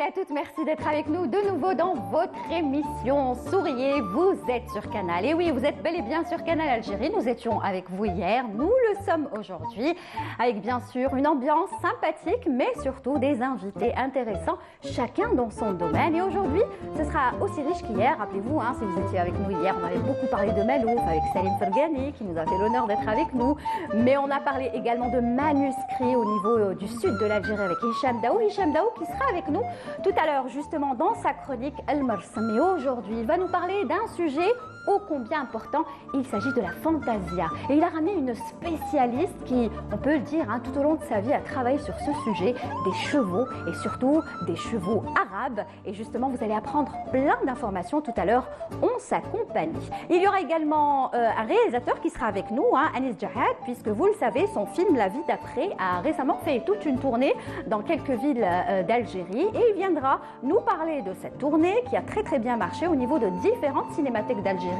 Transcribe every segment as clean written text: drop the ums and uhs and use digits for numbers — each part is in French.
à toutes, merci d'être avec nous de nouveau dans votre émission Souriez, vous êtes sur Canal. Et oui, vous êtes bel et bien sur Canal Algérie. Nous étions avec vous hier, nous le sommes aujourd'hui, avec bien sûr une ambiance sympathique, mais surtout des invités intéressants, chacun dans son domaine. Et aujourd'hui, ce sera aussi riche qu'hier. Rappelez-vous, si vous étiez avec nous hier, on avait beaucoup parlé de Malouf avec Salim Fergani, qui nous a fait l'honneur d'être avec nous. Mais on a parlé également de manuscrits au niveau du sud de l'Algérie avec Hicham Daou. Hicham Daou qui sera avec nous tout à l'heure justement dans sa chronique El-Marsam. Et aujourd'hui, il va nous parler d'un sujet ô combien important, il s'agit de la fantasia. Et il a ramené une spécialiste qui, on peut le dire, tout au long de sa vie, a travaillé sur ce sujet des chevaux et surtout des chevaux arabes. Et justement, vous allez apprendre plein d'informations tout à l'heure. On s'accompagne. Il y aura également un réalisateur qui sera avec nous, Anis Djahad, puisque vous le savez, son film La vie d'après a récemment fait toute une tournée dans quelques villes d'Algérie. Et il viendra nous parler de cette tournée qui a très très bien marché au niveau de différentes cinémathèques d'Algérie.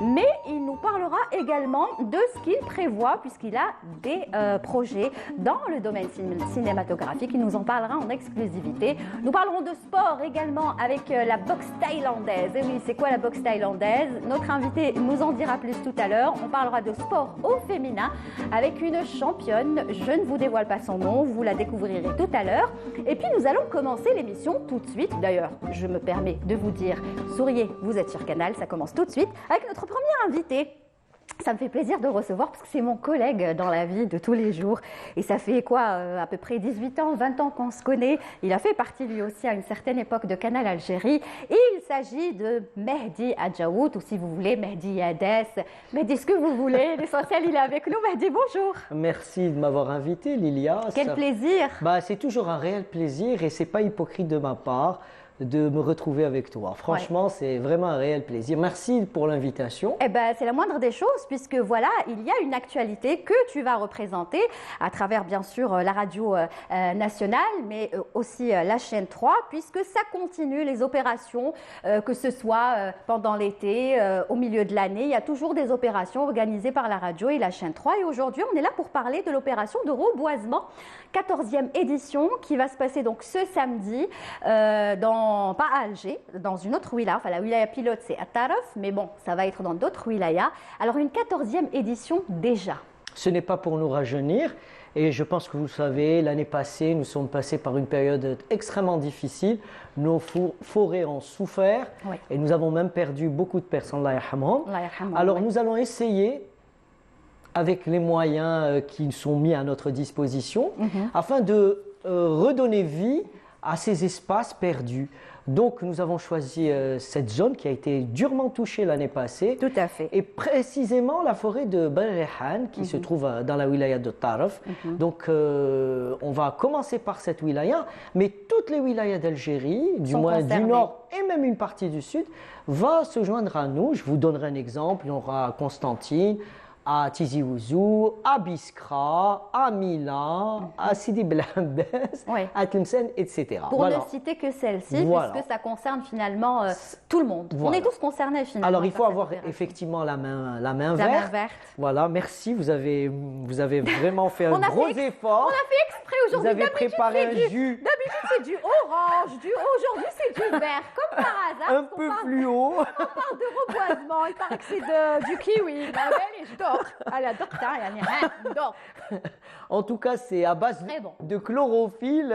Mais il nous parlera également de ce qu'il prévoit puisqu'il a des projets dans le domaine cinématographique. Il nous en parlera en exclusivité. Nous parlerons de sport également avec la boxe thaïlandaise. Et oui, c'est quoi la boxe thaïlandaise? Notre invité nous en dira plus tout à l'heure. On parlera de sport au féminin avec une championne. Je ne vous dévoile pas son nom, vous la découvrirez tout à l'heure. Et puis nous allons commencer l'émission tout de suite. D'ailleurs, je me permets de vous dire, souriez, vous êtes sur Canal, ça commence tout de suite avec notre premier invité. Ça me fait plaisir de recevoir parce que c'est mon collègue dans la vie de tous les jours. Et ça fait quoi, à peu près 18 ans, 20 ans qu'on se connaît. Il a fait partie lui aussi à une certaine époque de Canal Algérie. Et il s'agit de Mehdi Adjaout, ou si vous voulez, Mehdi Yades. Mehdi, ce que vous voulez. L'essentiel, il est avec nous. Mehdi, bonjour. Merci de m'avoir invité, Lilia. Quel plaisir. C'est toujours un réel plaisir et c'est pas hypocrite de ma part de me retrouver avec toi. Franchement, c'est vraiment un réel plaisir. Merci pour l'invitation. C'est la moindre des choses puisque voilà, il y a une actualité que tu vas représenter à travers bien sûr la radio nationale, mais aussi la chaîne 3, puisque ça continue les opérations, que ce soit pendant l'été, au milieu de l'année. Il y a toujours des opérations organisées par la radio et la chaîne 3. Et aujourd'hui, on est là pour parler de l'opération de reboisement, 14e édition, qui va se passer donc ce samedi pas à Alger, dans une autre wilaya. Enfin, la wilaya pilote, c'est à Taraf, mais bon, ça va être dans d'autres wilayas. Alors, une 14e édition déjà. Ce n'est pas pour nous rajeunir. Et je pense que vous le savez, l'année passée, nous sommes passés par une période extrêmement difficile. Nos forêts ont souffert et nous avons même perdu beaucoup de personnes. Allah yarhamhum. Alors, nous allons essayer, avec les moyens qui sont mis à notre disposition, afin de redonner vie à ces espaces perdus. Donc, nous avons choisi cette zone qui a été durement touchée l'année passée. Tout à fait. Et précisément la forêt de Ben Rehan qui se trouve dans la wilaya de Taraf. Donc, on va commencer par cette wilaya, mais toutes les wilayas d'Algérie, du moins du nord et même une partie du sud, va se joindre à nous. Je vous donnerai un exemple. Il y aura Constantine, à Tizi Ouzou, à Biskra, à Milan, à Sidi Bel Abbès, à Tlemcen, etc. Pour ne citer que celle-ci, puisque ça concerne finalement tout le monde. On est tous concernés finalement. Alors il faut avoir effectivement la main verte. Voilà, merci, vous avez vraiment fait un gros effort. On a fait exprès aujourd'hui. Vous avez préparé un jus. D'habitude c'est du orange, aujourd'hui c'est du vert, comme par hasard. Un peu fluo. On parle de reboisement, il paraît que c'est du kiwi. Je dors. En tout cas, c'est à base de chlorophylle.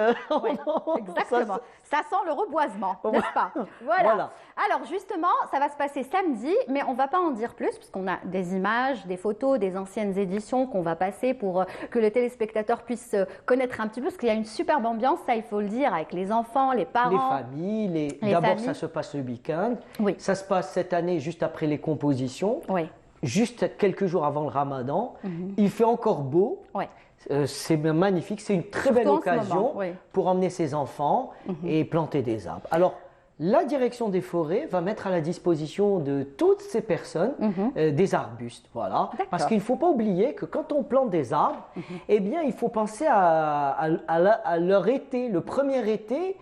Exactement. Ça sent le reboisement, n'est-ce pas? Voilà. Alors justement, ça va se passer samedi, mais on ne va pas en dire plus, puisqu'on a des images, des photos, des anciennes éditions qu'on va passer pour que le téléspectateur puisse connaître un petit peu, parce qu'il y a une superbe ambiance, ça il faut le dire, avec les enfants, les parents. Les familles. D'abord, ça se passe le week-end. Ça se passe cette année juste après les compositions. Juste quelques jours avant le Ramadan. Il fait encore beau. C'est magnifique. C'est une très belle occasion pour emmener ses enfants et planter des arbres. Alors, la direction des forêts va mettre à la disposition de toutes ces personnes des arbustes. Voilà. Parce qu'il ne faut pas oublier que quand on plante des arbres, eh bien, il faut penser à leur été. Le premier été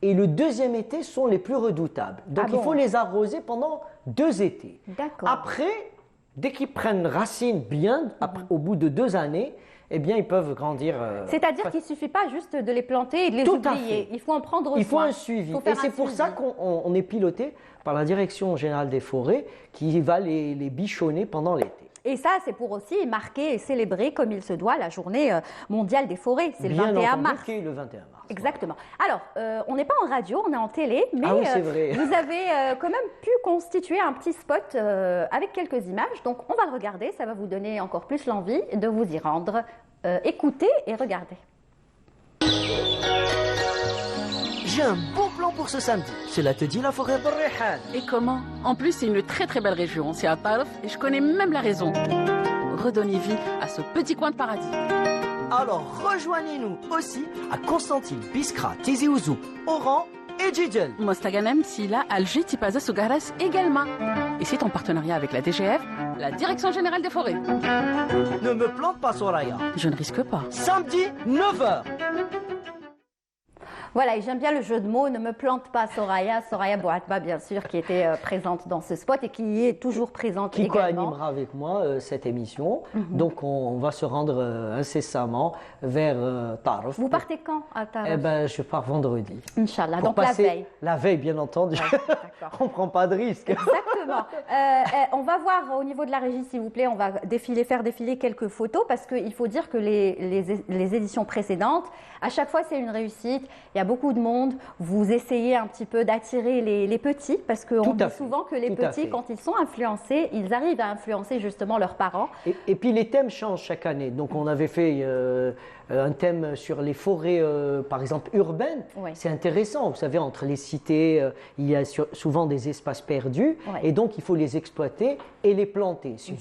et le deuxième été sont les plus redoutables. Donc, il faut les arroser pendant 2 étés. Après, dès qu'ils prennent racine bien, au bout de 2 années, eh bien, ils peuvent grandir. C'est-à-dire qu'il ne suffit pas juste de les planter et de les oublier. Il faut en prendre soin. Il faut un suivi. Et c'est pour ça qu'on est piloté par la Direction générale des forêts qui va les bichonner pendant l'été. Et ça, c'est pour aussi marquer et célébrer comme il se doit la journée mondiale des forêts. C'est le 21 mars. Qui est le 21 mars. Exactement. Alors, on n'est pas en radio, on est en télé, mais oui, c'est vrai. vous avez quand même pu constituer un petit spot avec quelques images. Donc, on va le regarder, ça va vous donner encore plus l'envie de vous y rendre. Écoutez et regardez. J'ai un beau plan pour ce samedi. Cela te dit la forêt de Rihan? Et comment? En plus, c'est une très très belle région. C'est à Tarf et je connais même la raison. Redonnez vie à ce petit coin de paradis. Alors rejoignez-nous aussi à Constantine, Biskra, Tizi Ouzou, Oran et Djidjel. Mostaganem, Sila, Alger, Tipaza, Sougaras également. Et c'est en partenariat avec la DGF, la Direction Générale des Forêts. Ne me plante pas, Soraya. Je ne risque pas. Samedi, 9h. Voilà, et j'aime bien le jeu de mots, ne me plante pas Soraya Bouatba, bien sûr, qui était présente dans ce spot et qui est toujours présente qui également. Qui co-animera avec moi cette émission. Donc, on va se rendre incessamment vers Tarf. Vous partez quand à Tarf? Eh bien, je pars vendredi. Inch'Allah, donc la veille. La veille, bien entendu. Ouais, on ne prend pas de risque. Exactement. On va voir au niveau de la régie, s'il vous plaît, on va faire défiler quelques photos parce qu'il faut dire que les éditions précédentes, à chaque fois, c'est une réussite. Il y a beaucoup de monde. Vous essayez un petit peu d'attirer les petits parce qu'on dit souvent que les petits, quand ils sont influencés, ils arrivent à influencer justement leurs parents. Et puis les thèmes changent chaque année. Donc on avait fait un thème sur les forêts, par exemple, urbaines. Oui. C'est intéressant. Vous savez, entre les cités, il y a souvent des espaces perdus. Oui. Et donc il faut les exploiter et les planter. C'est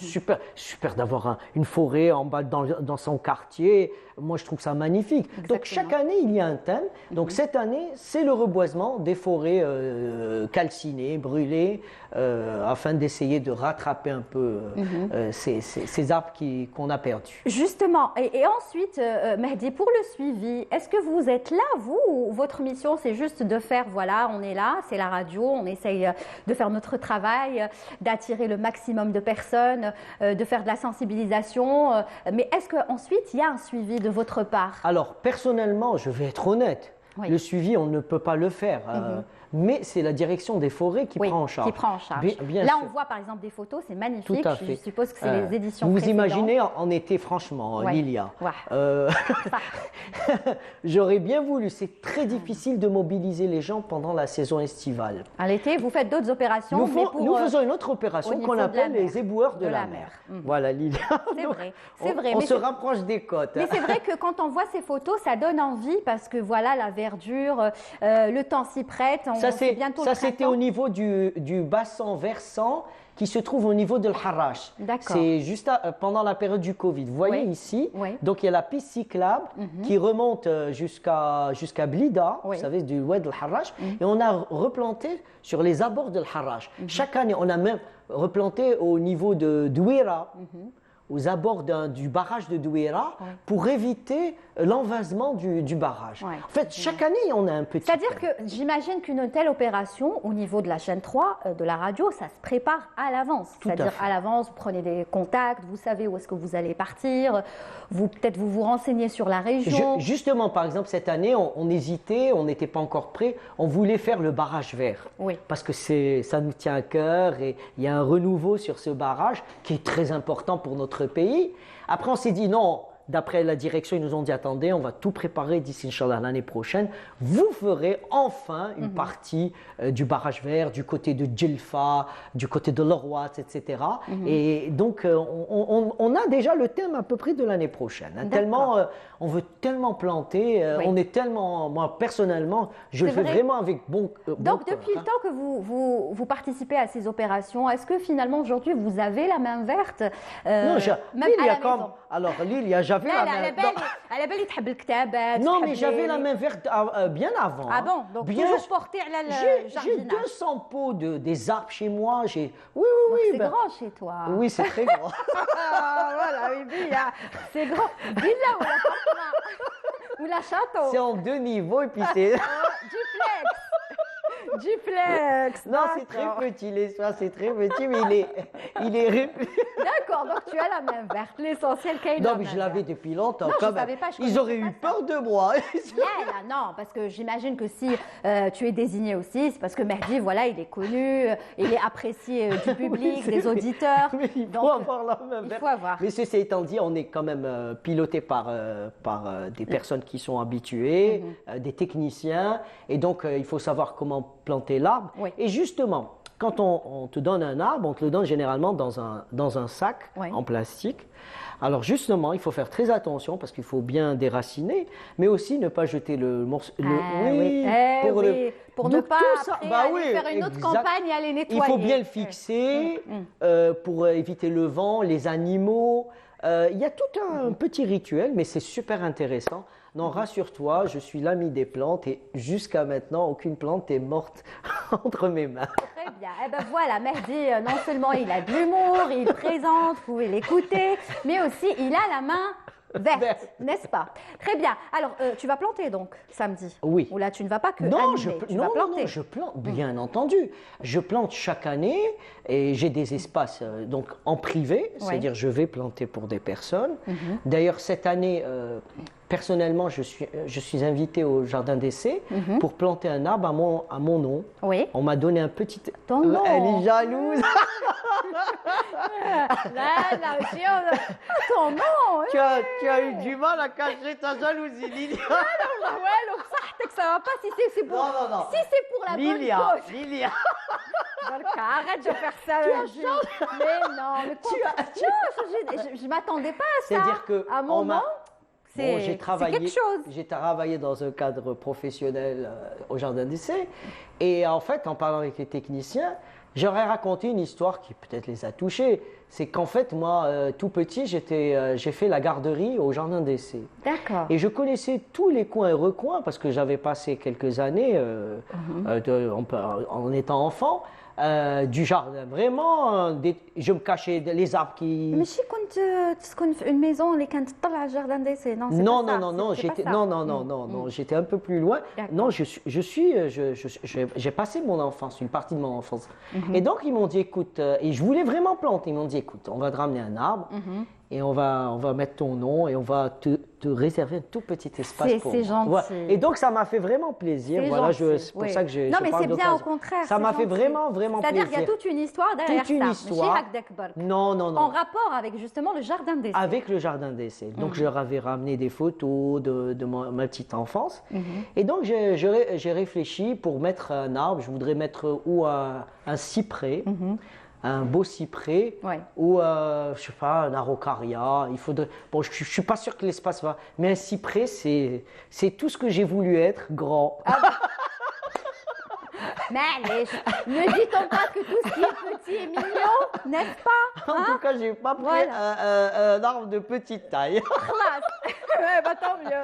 super d'avoir une forêt en bas dans son quartier. Moi, je trouve ça magnifique. Exactement. Donc, chaque année, il y a un thème. Donc, cette année, c'est le reboisement des forêts calcinées, brûlées, afin d'essayer de rattraper un peu ces arbres qu'on a perdus. Justement. Et ensuite, Mehdi, pour le suivi, est-ce que vous êtes là, vous, ou votre mission, c'est juste de faire, voilà, on est là, c'est la radio, on essaye de faire notre travail, d'attirer le maximum de personnes, de faire de la sensibilisation. Mais est-ce qu'ensuite, il y a un suivi de votre part? Alors, personnellement, je vais être honnête, le suivi, on ne peut pas le faire. Mais c'est la direction des forêts qui prend en charge. Qui prend en charge. Bien là, sûr. On voit par exemple des photos, c'est magnifique. Tout à fait. Je suppose que c'est les éditions Vous précédentes. Imaginez en été, franchement, Lilia. J'aurais bien voulu. C'est très difficile de mobiliser les gens pendant la saison estivale. À l'été, vous faites d'autres opérations. Nous faisons une autre opération qu'on appelle les éboueurs de la mer. Voilà, Lilia. C'est vrai. On se rapproche des côtes. Mais c'est vrai que quand on voit ces photos, ça donne envie parce que voilà, la verdure, le temps s'y prête. Ça, c'était au niveau du bassin versant qui se trouve au niveau de l'Harrach. C'est juste pendant la période du Covid. Vous voyez ici, donc il y a la piste cyclable qui remonte jusqu'à Blida, vous savez, du oued de l'Harrach. Et on a replanté sur les abords de l'Harrach. Chaque année, on a même replanté au niveau de Douira. Aux abords du barrage de Douira pour éviter l'envasement du barrage. En fait, chaque année, on a un petit... C'est-à-dire que j'imagine qu'une telle opération, au niveau de la chaîne 3, de la radio, ça se prépare à l'avance. C'est-à-dire à l'avance, vous prenez des contacts, vous savez où est-ce que vous allez partir, peut-être vous renseignez sur la région. Justement, par exemple, cette année, on hésitait, on n'était pas encore prêt, on voulait faire le barrage vert. Parce que ça nous tient à cœur et il y a un renouveau sur ce barrage qui est très important pour notre pays. Après, on s'est dit non, d'après la direction, ils nous ont dit attendez, on va tout préparer d'ici, Inch'Allah, l'année prochaine. Vous ferez enfin une partie du barrage vert, du côté de Djelfa, du côté de Lorwat, etc. Et donc, on a déjà le thème à peu près de l'année prochaine. On veut tellement planter, on est tellement, moi personnellement, je le fais vraiment avec bon Donc, depuis le temps que vous participez à ces opérations, est-ce que finalement aujourd'hui vous avez la main verte Non, même à la maison? Alors, Lilia, j'avais la main verte. Non, mais j'avais la main verte bien avant. Ah bon? Donc, toujours porté à la jardinage. J'ai 200 pots des arbres chez moi. Oui. C'est grand chez toi. Oui, c'est très grand. Voilà, oui, c'est grand. Villa ou la château. C'est en 2 niveaux et puis c'est... Duplex. Non, c'est très petit, l'espace c'est très petit, mais il est... D'accord. D'accord, donc tu as la main verte. L'essentiel qu'il y ait Non, mais je l'avais depuis longtemps. Non, quand je même. savais pas, je Ils auraient eu connaissais peur de moi. Non, parce que j'imagine que si tu es désigné aussi, c'est parce que Mehdi, voilà, il est connu, il est apprécié du public, Oui, des vrai. auditeurs. Mais il faut avoir la main verte. Il faut avoir. Mais ceci étant dit, on est quand même piloté par des personnes qui sont habituées, des techniciens, et donc il faut savoir comment planter l'arbre. Oui. Et justement, quand on te donne un arbre, on te le donne généralement dans un sac en plastique. Alors justement, il faut faire très attention parce qu'il faut bien déraciner, mais aussi ne pas jeter le morceau. Pour ne Donc, pas tout ça, après, bah aller oui, faire une autre exact. campagne et aller nettoyer. Il faut bien le fixer pour éviter le vent, les animaux. Il y a tout un petit rituel, mais c'est super intéressant. Non, rassure-toi, je suis l'ami des plantes et jusqu'à maintenant, aucune plante est morte entre mes mains. Très bien. Eh ben voilà, Mehdi, non seulement il a de l'humour, il présente, vous pouvez l'écouter, mais aussi il a la main verte, n'est-ce pas? Très bien. Alors, tu vas planter donc samedi? Oui. Ou là, tu ne vas pas que Non, animer, tu vas planter. non, je plante, bien entendu. Je plante chaque année et j'ai des espaces donc en privé, c'est-à-dire je vais planter pour des personnes. D'ailleurs, cette année, personnellement, je suis invité au Jardin d'essai pour planter un arbre à mon nom. Oui. On m'a donné un petit... Ton nom. Elle est jalouse. Ton nom. Tu as eu du mal à cacher ta jalousie, Lilia. Ouais, donc ça va pas si c'est pour... Non. Si c'est pour la bonne cause. Lilia. Arrête de faire ça. Mais non, mais je m'attendais pas à ça. C'est-à-dire que à mon nom, c'est j'ai quelque chose. J'ai travaillé dans un cadre professionnel au Jardin d'essai. Et en fait, en parlant avec les techniciens, j'aurais raconté une histoire qui peut-être les a touchés. C'est qu'en fait, moi, tout petit, j'ai fait la garderie au Jardin d'essai. D'accord. Et je connaissais tous les coins et recoins parce que j'avais passé quelques années en étant enfant. Du jardin, vraiment, je me cachais les arbres qui... Mais si quand tu une maison, les quand tu le jardin d'essai, non, c'est non, pas ça. non, j'étais non, j'étais un peu plus loin. Non, j'ai passé mon enfance, une partie de mon enfance. Et donc ils m'ont dit, écoute, et je voulais vraiment planter. Ils m'ont dit, écoute, on va te ramener un arbre. Et on va mettre ton nom et on va te réserver un tout petit espace pour moi. C'est gentil. Voilà. Et donc, ça m'a fait vraiment plaisir. Voilà, c'est pour ça que j'ai. Non, mais c'est bien au contraire. Ça m'a fait vraiment plaisir. C'est-à-dire qu'il y a toute une histoire derrière toute une histoire. Non. En rapport avec justement le jardin d'essai. Avec le jardin d'essai. Donc, je leur avais ramené des photos de ma petite enfance. Et donc, j'ai réfléchi pour mettre un arbre. Je voudrais mettre ou un cyprès. Un beau cyprès ou je sais pas, un araucaria. Il faudrait. Bon, je suis pas sûr que l'espace va, mais un cyprès, c'est tout ce que j'ai voulu être, grand. Mais allez, ne dit-on pas que tout ce qui est petit est mignon, n'est-ce pas? En tout cas, j'ai pas pris un arbre de petite taille. Ouais, bah, tant mieux.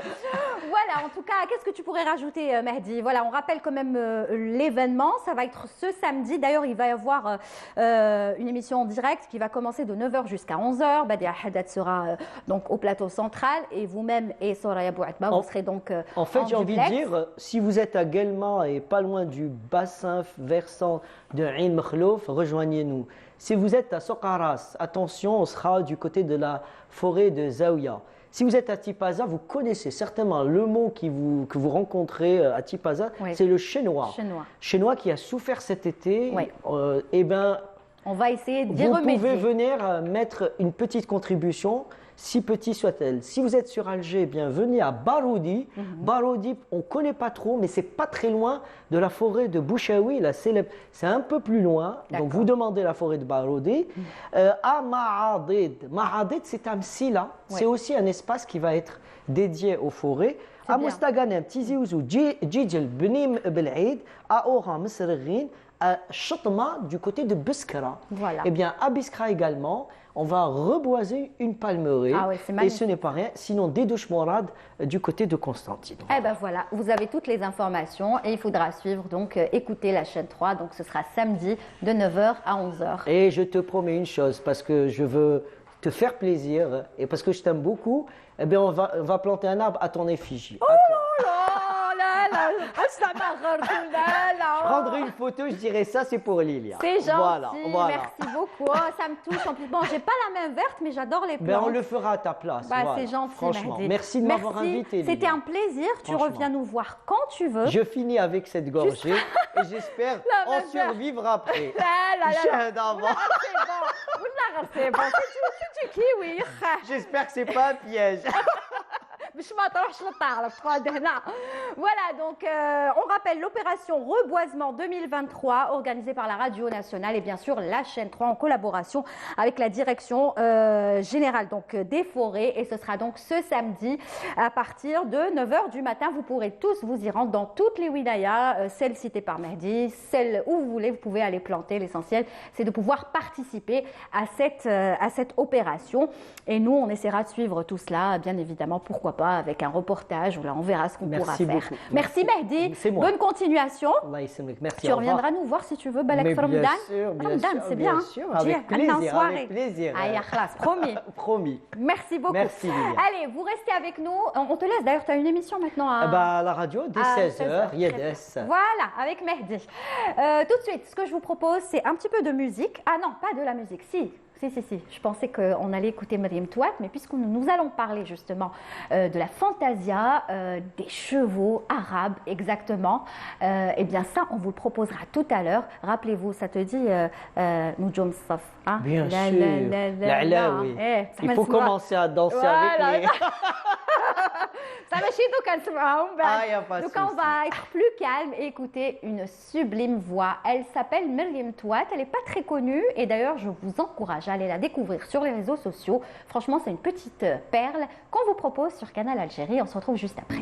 Voilà, en tout cas, qu'est-ce que tu pourrais rajouter, Mehdi? Voilà, on rappelle quand même l'événement. Ça va être ce samedi. D'ailleurs, il va y avoir une émission en direct qui va commencer de 9h jusqu'à 11h. Badia Haddad sera donc au plateau central et vous-même et Soraya Bouatma, vous serez donc en fait, j'ai envie de dire, si vous êtes à Guelma et pas loin du bassin versant de Ain Mkhlouf, rejoignez-nous. Si vous êtes à Sokaras, attention, on sera du côté de la forêt de Zaouia. Si vous êtes à Tipaza, vous connaissez certainement le mot que vous rencontrez à Tipaza, c'est le chenois. Chenois qui a souffert cet été. Eh ben, on va essayer d'y remédier. Vous pouvez venir mettre une petite contribution, si petit soit-elle. Si vous êtes sur Alger, eh bien venez à Baroudi. Baroudi, on ne connaît pas trop, mais c'est pas très loin de la forêt de Bouchaoui, la célèbre. C'est un peu plus loin, donc vous demandez la forêt de Baroudi. À Ma'adid. Ma'adid, c'est un Msila. C'est aussi un espace qui va être dédié aux forêts. À Moustaganem, Tizi Ouzou, Djidjel, Benim Bel'aïd, à Oran, Messerghin, à Chotma, du côté de Biskra. Voilà. Eh bien, à Biskra également, on va reboiser une palmeraie. Et ce n'est pas rien, sinon des douches morades du côté de Constantine. Eh ben voilà, vous avez toutes les informations et il faudra suivre, donc écouter la chaîne 3. Donc ce sera samedi de 9h à 11h. Et je te promets une chose, parce que je veux te faire plaisir et parce que je t'aime beaucoup, eh bien on va planter un arbre à ton effigie. Oh là là Je prendrai une photo, je dirais ça, c'est pour Lilia. C'est gentil, merci beaucoup. Oh, ça me touche. En plus, bon, j'ai pas la main verte, mais j'adore les plantes. On le fera à ta place. C'est gentil, franchement. Merci de m'avoir invité. C'était un plaisir. Tu reviens nous voir quand tu veux. Je finis avec cette gorgée et j'espère en survivre après. C'est bon, c'est du kiwi. J'espère que c'est pas un piège. Voilà, donc on rappelle l'opération Reboisement 2023 organisée par la Radio Nationale et bien sûr la chaîne 3 en collaboration avec la direction générale donc, des forêts. Et ce sera donc ce samedi à partir de 9h du matin. Vous pourrez tous vous y rendre dans toutes les wilayas, celles citées par Mehdi, celles où vous voulez, vous pouvez aller planter. L'essentiel, c'est de pouvoir participer à cette opération. Et nous, on essaiera de suivre tout cela, bien évidemment, pourquoi pas, avec un reportage où là, on verra ce qu'on pourra faire. Beaucoup. Merci Mehdi. Bonne continuation. Merci. Tu reviendras nous voir si tu veux. Balak Ramadan. Ramadan, c'est bien. Avec plaisir. Avec plaisir. Promis. Promis. Merci beaucoup. Merci Lilia. Allez, vous restez avec nous. On te laisse. D'ailleurs, tu as une émission maintenant à la radio dès 16h. Yedes. Voilà, avec Mehdi. Tout de suite, ce que je vous propose, c'est un petit peu de musique. Ah non, pas de la musique. Si. Je pensais qu'on allait écouter Myriam Touat, mais puisque nous allons parler justement de la fantasia, des chevaux arabes exactement, eh bien ça, on vous le proposera tout à l'heure. Rappelez-vous, ça te dit Noujoum Saf, hein? Bien sûr. Oui. Il faut commencer à danser avec les... Donc on va être plus calme et écouter une sublime voix. Elle s'appelle Myriam Touat, elle n'est pas très connue et d'ailleurs je vous encourage à aller la découvrir sur les réseaux sociaux. Franchement, c'est une petite perle qu'on vous propose sur Canal Algérie. On se retrouve juste après.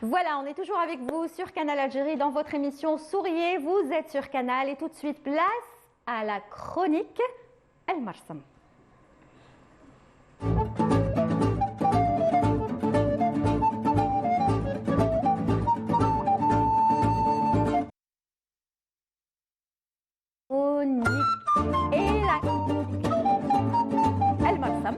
Voilà, on est toujours avec vous sur Canal Algérie dans votre émission Souriez, vous êtes sur Canal et tout de suite place à la chronique El Marsam. chronique et la... Al-Marsam.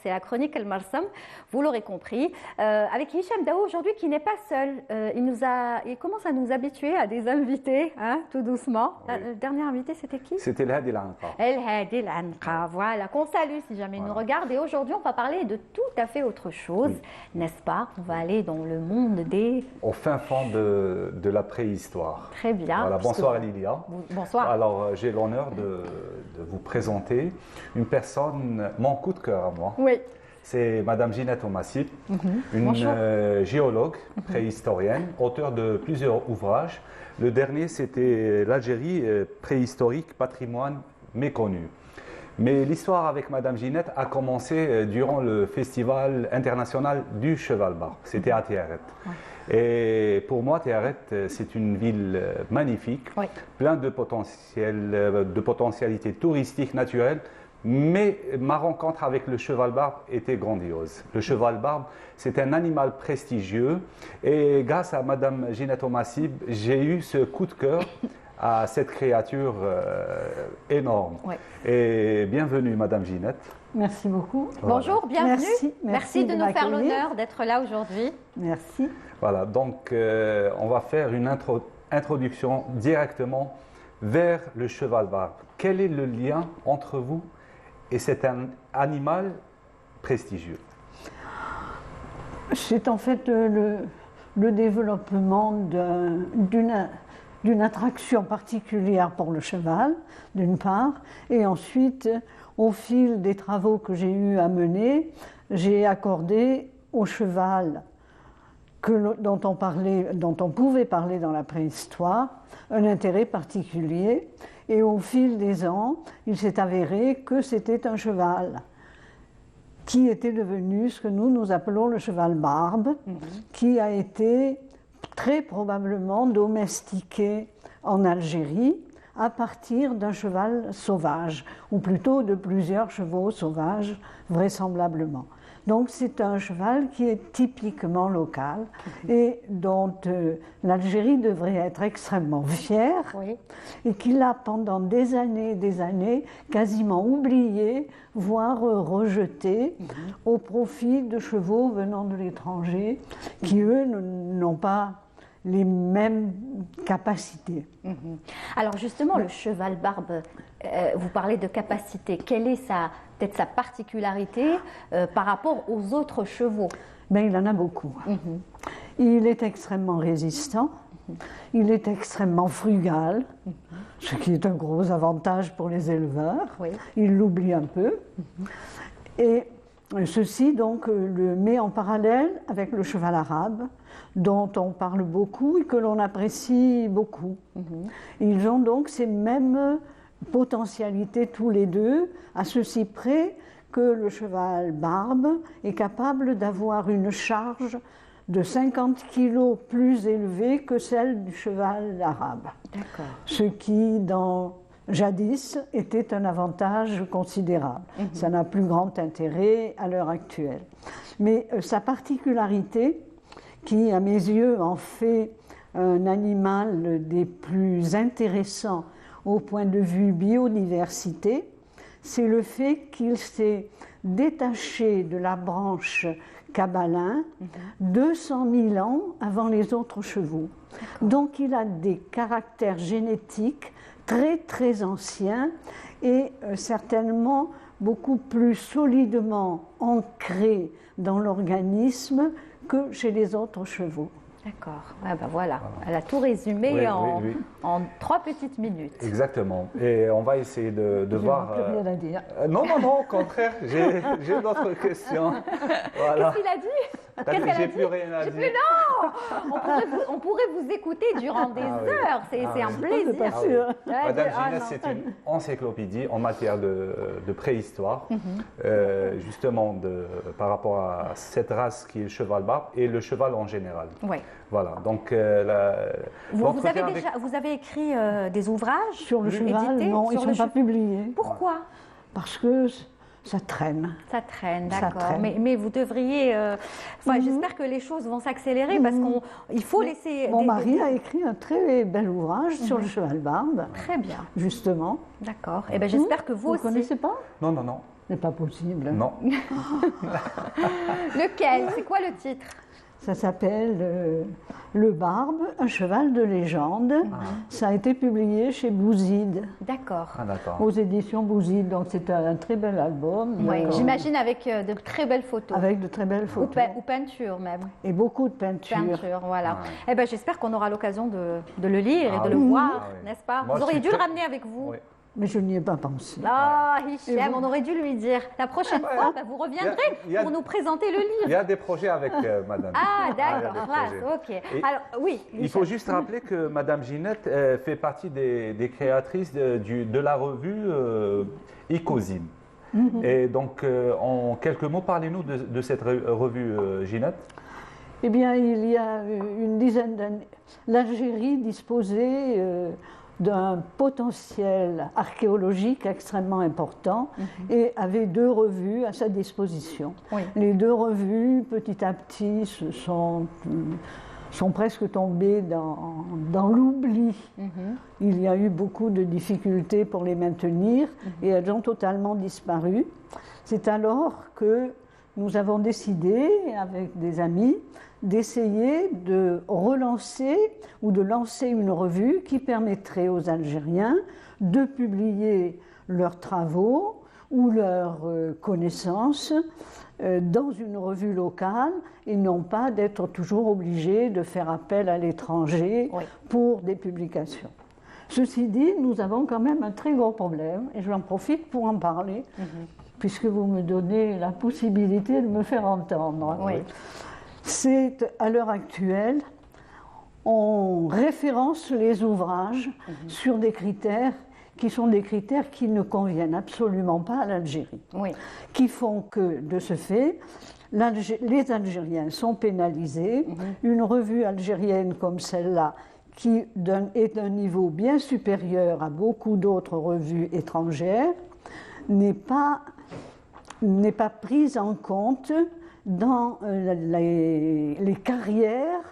C'est la chronique Al-Marsam, vous l'aurez compris, avec Hicham Daou aujourd'hui qui n'est pas seul. Il commence à nous habituer à des invités, hein, tout doucement. Oui. Le dernier invité, c'était qui? C'était El Hadi Lanqa. El Hadi Lanqa, voilà, qu'on salue si jamais il nous regarde. Et aujourd'hui, on va parler de tout à fait autre chose, n'est-ce pas? On va aller dans le monde des... Au fin fond de la préhistoire. Très bien. Voilà, bonsoir Lilia. Bonsoir. Alors, j'ai l'honneur de vous présenter une personne, mon coup de cœur à moi. Oui. C'est Madame Ginette Omassib, une géologue préhistorienne, auteure de plusieurs ouvrages. Le dernier, c'était l'Algérie préhistorique, patrimoine méconnu. Mais l'histoire avec Madame Ginette a commencé durant le Festival international du Cheval Barbe. C'était à Tiaret. Et pour moi, Tiaret, c'est une ville magnifique, pleine de potentialités touristiques naturelles. Mais ma rencontre avec le cheval barbe était grandiose. Le cheval barbe, c'est un animal prestigieux et grâce à Madame Ginette Omassib, j'ai eu ce coup de cœur à cette créature énorme. Et bienvenue Madame Ginette. Merci beaucoup. Voilà. Bonjour, bienvenue. Merci de nous faire l'honneur d'être là aujourd'hui. Merci. Voilà, donc on va faire une introduction directement vers le cheval barbe. Quel est le lien entre vous et c'est un animal prestigieux? C'est en fait le développement d'une attraction particulière pour le cheval, d'une part, et ensuite, au fil des travaux que j'ai eu à mener, j'ai accordé au cheval dont on pouvait parler dans la préhistoire, un intérêt particulier. Et au fil des ans, il s'est avéré que c'était un cheval qui était devenu ce que nous appelons le cheval barbe, qui a été très probablement domestiqué en Algérie à partir d'un cheval sauvage, ou plutôt de plusieurs chevaux sauvages, vraisemblablement. Donc c'est un cheval qui est typiquement local et dont l'Algérie devrait être extrêmement fière et qu'il a pendant des années quasiment oublié, voire rejeté au profit de chevaux venant de l'étranger qui eux n'ont pas les mêmes capacités. Alors justement, le cheval barbe, vous parlez de capacité. Quelle est peut-être sa particularité par rapport aux autres chevaux? Ben, il en a beaucoup. Il est extrêmement résistant, il est extrêmement frugal, ce qui est un gros avantage pour les éleveurs. Il l'oublie un peu. Et ceci donc le met en parallèle avec le cheval arabe, dont on parle beaucoup et que l'on apprécie beaucoup. Ils ont donc ces mêmes potentialités tous les deux, à ceci près que le cheval barbe est capable d'avoir une charge de 50 kg plus élevée que celle du cheval arabe. Ce qui, jadis, était un avantage considérable. Ça n'a plus grand intérêt à l'heure actuelle. Mais sa particularité, qui à mes yeux en fait un animal des plus intéressants au point de vue biodiversité, c'est le fait qu'il s'est détaché de la branche cabalin 200 000 ans avant les autres chevaux. Donc il a des caractères génétiques très très anciens et certainement beaucoup plus solidement ancrés dans l'organisme que chez les autres chevaux. D'accord. Ah ben voilà, elle a tout résumé en 3 petites minutes. Exactement. Et on va essayer de voir... Je n'ai plus rien à dire. Non, au contraire, j'ai d'autres questions. Voilà. Qu'est-ce qu'il a dit? J'ai plus rien à dire. Non, on pourrait vous écouter durant des heures. C'est un plaisir. Madame Ginette, c'est une encyclopédie en matière de préhistoire, justement par rapport à cette race qui est le cheval barbe et le cheval en général. Voilà, donc vous avez écrit des ouvrages sur le cheval? Non, ils ne sont pas publiés. Pourquoi? Parce que ça traîne. Ça traîne, d'accord. Mais vous devriez... J'espère que les choses vont s'accélérer parce qu'il faut laisser... Mon mari a écrit un très bel ouvrage sur le cheval barbe. Très bien. Justement. D'accord. Et j'espère que vous aussi... Vous ne connaissez pas? Non, non, non. Ce n'est pas possible. Non. Lequel? C'est quoi le titre? Ça s'appelle Le Barbe, un cheval de légende. Ça a été publié chez Bouzid. D'accord. Aux éditions Bouzid. Donc c'est un très bel album. Oui, j'imagine avec de très belles photos. Avec de très belles photos. Ou peintures même. Et beaucoup de peintures. Voilà. J'espère qu'on aura l'occasion de le lire et de le voir, n'est-ce pas? Vous auriez dû le ramener avec vous. Oui. Mais je n'y ai pas pensé. Ah, Hichem, on aurait dû lui dire. La prochaine fois, vous reviendrez pour nous présenter le livre. Il y a des projets avec madame. Ah, d'accord. Ok. Alors, oui. Il faut juste rappeler que madame Ginette fait partie des créatrices de la revue Icosim. Et donc, en quelques mots, parlez-nous de cette revue, Ginette. Eh bien, il y a une dizaine d'années, l'Algérie disposait d'un potentiel archéologique extrêmement important et avait 2 revues à sa disposition. Oui. Les 2 revues, petit à petit, sont presque tombées dans l'oubli. Il y a eu beaucoup de difficultés pour les maintenir et elles ont totalement disparu. C'est alors que nous avons décidé, avec des amis, d'essayer de relancer ou de lancer une revue qui permettrait aux Algériens de publier leurs travaux ou leurs connaissances dans une revue locale et non pas d'être toujours obligés de faire appel à l'étranger pour des publications. Ceci dit, nous avons quand même un très gros problème et j'en profite pour en parler puisque vous me donnez la possibilité de me faire entendre. Oui. C'est, à l'heure actuelle, on référence les ouvrages sur des critères qui sont des critères qui ne conviennent absolument pas à l'Algérie, qui font que, de ce fait, les Algériens sont pénalisés. Une revue algérienne comme celle-là, qui est d'un niveau bien supérieur à beaucoup d'autres revues étrangères, n'est pas prise en compte dans les carrières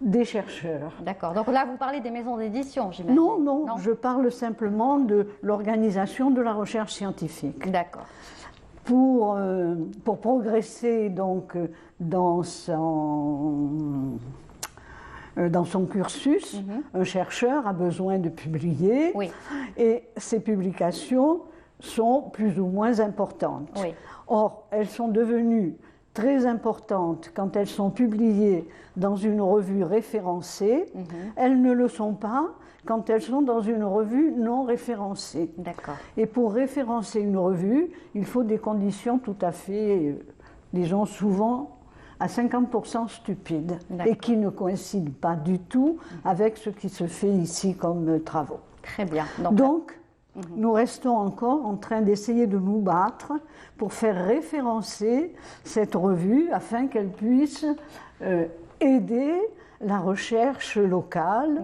des chercheurs. D'accord. Donc là, vous parlez des maisons d'édition, j'imagine. Non, je parle simplement de l'organisation de la recherche scientifique. D'accord. Pour progresser donc dans son cursus, un chercheur a besoin de publier et ces publications sont plus ou moins importantes. Or, elles sont devenues très importantes quand elles sont publiées dans une revue référencée. Elles ne le sont pas quand elles sont dans une revue non référencée. D'accord. Et pour référencer une revue, il faut des conditions tout à fait, disons souvent, à 50% stupides et qui ne coïncident pas du tout avec ce qui se fait ici comme travaux. Très bien. Donc nous restons encore en train d'essayer de nous battre pour faire référencer cette revue afin qu'elle puisse aider la recherche locale.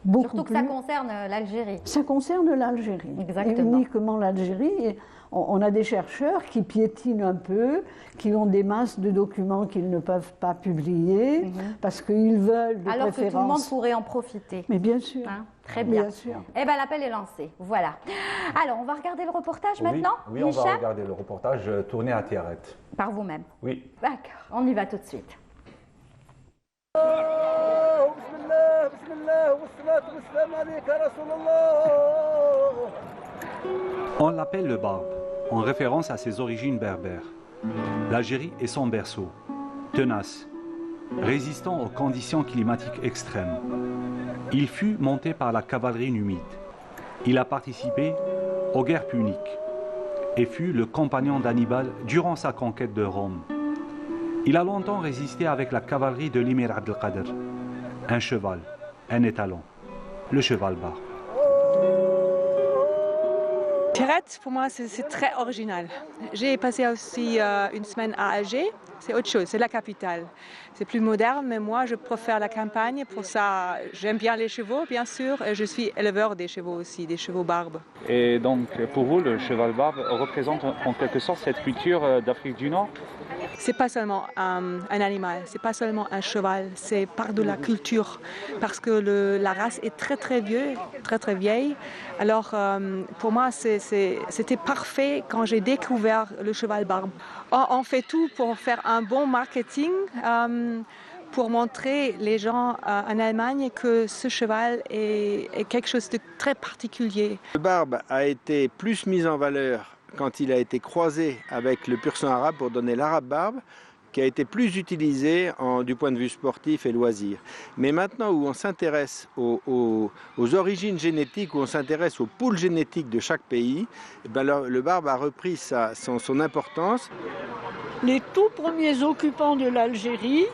Surtout que ça concerne l'Algérie. Ça concerne l'Algérie. Exactement. Et uniquement l'Algérie. On a des chercheurs qui piétinent un peu, qui ont des masses de documents qu'ils ne peuvent pas publier parce qu'ils veulent de alors préférence. Que tout le monde pourrait en profiter. Mais bien sûr. Très bien. Bien sûr. Eh bien, l'appel est lancé. Voilà. Alors, on va regarder le reportage maintenant. Oui, on va regarder le reportage tourné à Tiaret. Par vous-même. Oui. D'accord. On y va tout de suite. On l'appelle le Barbe, en référence à ses origines berbères. L'Algérie est son berceau, tenace, résistant aux conditions climatiques extrêmes. Il fut monté par la cavalerie numide. Il a participé aux guerres puniques et fut le compagnon d'Hannibal durant sa conquête de Rome. Il a longtemps résisté avec la cavalerie de l'émir Abdelkader. Un cheval, un étalon, le cheval barbe. Terrette, pour moi, c'est très original. J'ai passé aussi une semaine à Alger. C'est autre chose, c'est la capitale. C'est plus moderne, mais moi, je préfère la campagne. Pour ça, j'aime bien les chevaux, bien sûr, et je suis éleveur des chevaux aussi, des chevaux barbes. Et donc, pour vous, le cheval barbe représente en quelque sorte cette culture d'Afrique du Nord? C'est pas seulement un animal, c'est pas seulement un cheval, c'est part de la culture, parce que la race est très vieille. Alors, pour moi, c'était parfait quand j'ai découvert le cheval barbe. On fait tout pour faire un bon marketing, pour montrer les gens en Allemagne que ce cheval est quelque chose de très particulier. Le barbe a été plus mis en valeur quand il a été croisé avec le pur sang arabe pour donner l'arabe barbe, qui a été plus utilisé du point de vue sportif et loisir. Mais maintenant où on s'intéresse aux origines génétiques, où on s'intéresse aux poules génétiques de chaque pays, ben le barbe a repris son importance. Les tout premiers occupants de l'Algérie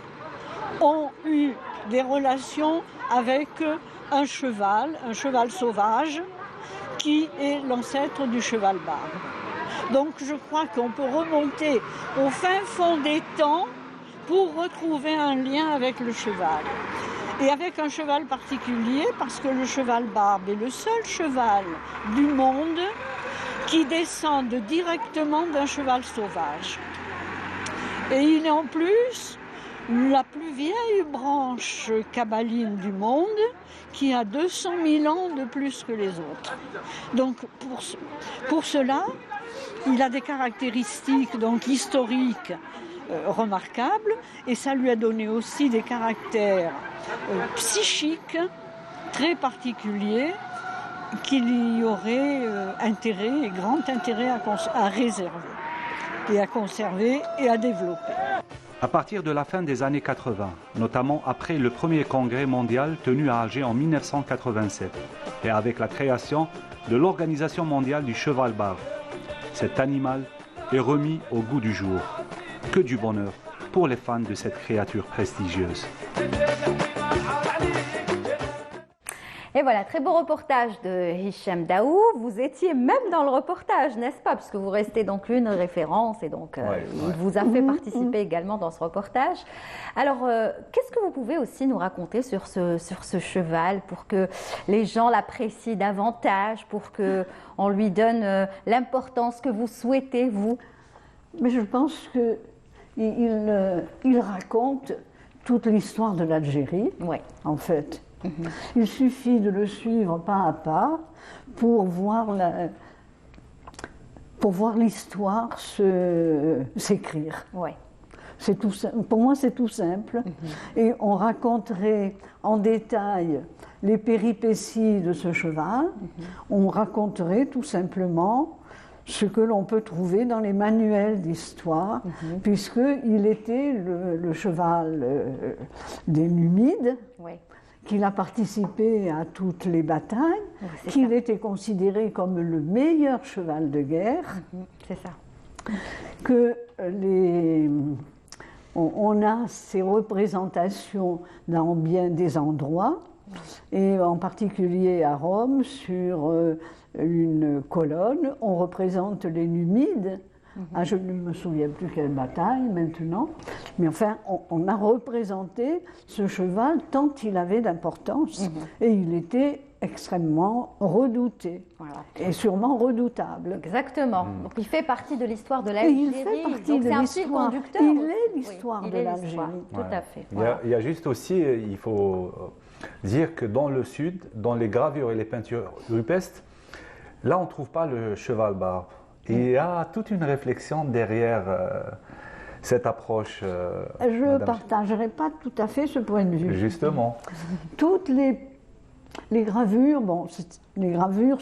ont eu des relations avec un cheval sauvage, qui est l'ancêtre du cheval barbe. Donc je crois qu'on peut remonter au fin fond des temps pour retrouver un lien avec le cheval. Et avec un cheval particulier, parce que le cheval barbe est le seul cheval du monde qui descend directement d'un cheval sauvage. Et il est en plus la plus vieille branche cabaline du monde, qui a 200 000 ans de plus que les autres. Donc pour cela, il a des caractéristiques donc historiques remarquables, et ça lui a donné aussi des caractères psychiques très particuliers qu'il y aurait grand intérêt à réserver et à conserver et à développer. À partir de la fin des années 80, notamment après le premier congrès mondial tenu à Alger en 1987, et avec la création de l'Organisation mondiale du cheval barbe, cet animal est remis au goût du jour. Que du bonheur pour les fans de cette créature prestigieuse. Et voilà, très beau reportage de Hicham Daou. Vous étiez même dans le reportage, n'est-ce pas? Puisque vous restez donc une référence et donc il vous a fait participer également dans ce reportage. Alors, qu'est-ce que vous pouvez aussi nous raconter sur ce cheval pour que les gens l'apprécient davantage, pour qu'on lui donne l'importance que vous souhaitez, vous? Mais je pense qu'il raconte toute l'histoire de l'Algérie, en fait. Il suffit de le suivre pas à pas pour voir l'histoire s'écrire. Pour moi, c'est tout simple. Et on raconterait en détail les péripéties de ce cheval. On raconterait tout simplement ce que l'on peut trouver dans les manuels d'histoire, puisqu'il était le cheval des Numides. Qu'il a participé à toutes les batailles, qu'il était considéré comme le meilleur cheval de guerre. C'est ça. Que on a ces représentations dans bien des endroits, et en particulier à Rome, sur une colonne, on représente les Numides. Je ne me souviens plus quelle bataille maintenant, mais enfin, on a représenté ce cheval tant il avait d'importance, et il était extrêmement redouté, et sûrement redoutable. Exactement. Donc il fait partie de l'histoire de l'Algérie. Il fait partie de l'histoire. Il est l'histoire de l'Algérie. Tout à fait. Il y a juste aussi, il faut dire que dans le sud, dans les gravures et les peintures rupestres, là on ne trouve pas le cheval barbe. Et il y a toute une réflexion derrière cette approche. Je ne partagerai pas tout à fait ce point de vue. Justement. Toutes les gravures, les gravures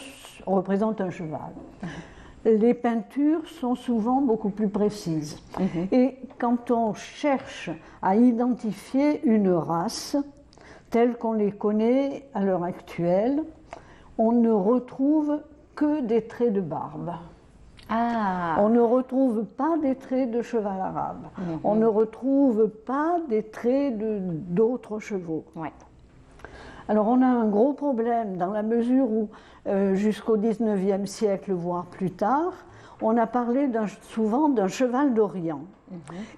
représentent un cheval. Les peintures sont souvent beaucoup plus précises. Et quand on cherche à identifier une race telle qu'on les connaît à l'heure actuelle, on ne retrouve que des traits de barbe. On ne retrouve pas des traits de cheval arabe. On ne retrouve pas des traits d'autres chevaux. Alors on a un gros problème dans la mesure où jusqu'au 19e siècle, voire plus tard, on a parlé souvent d'un cheval d'Orient.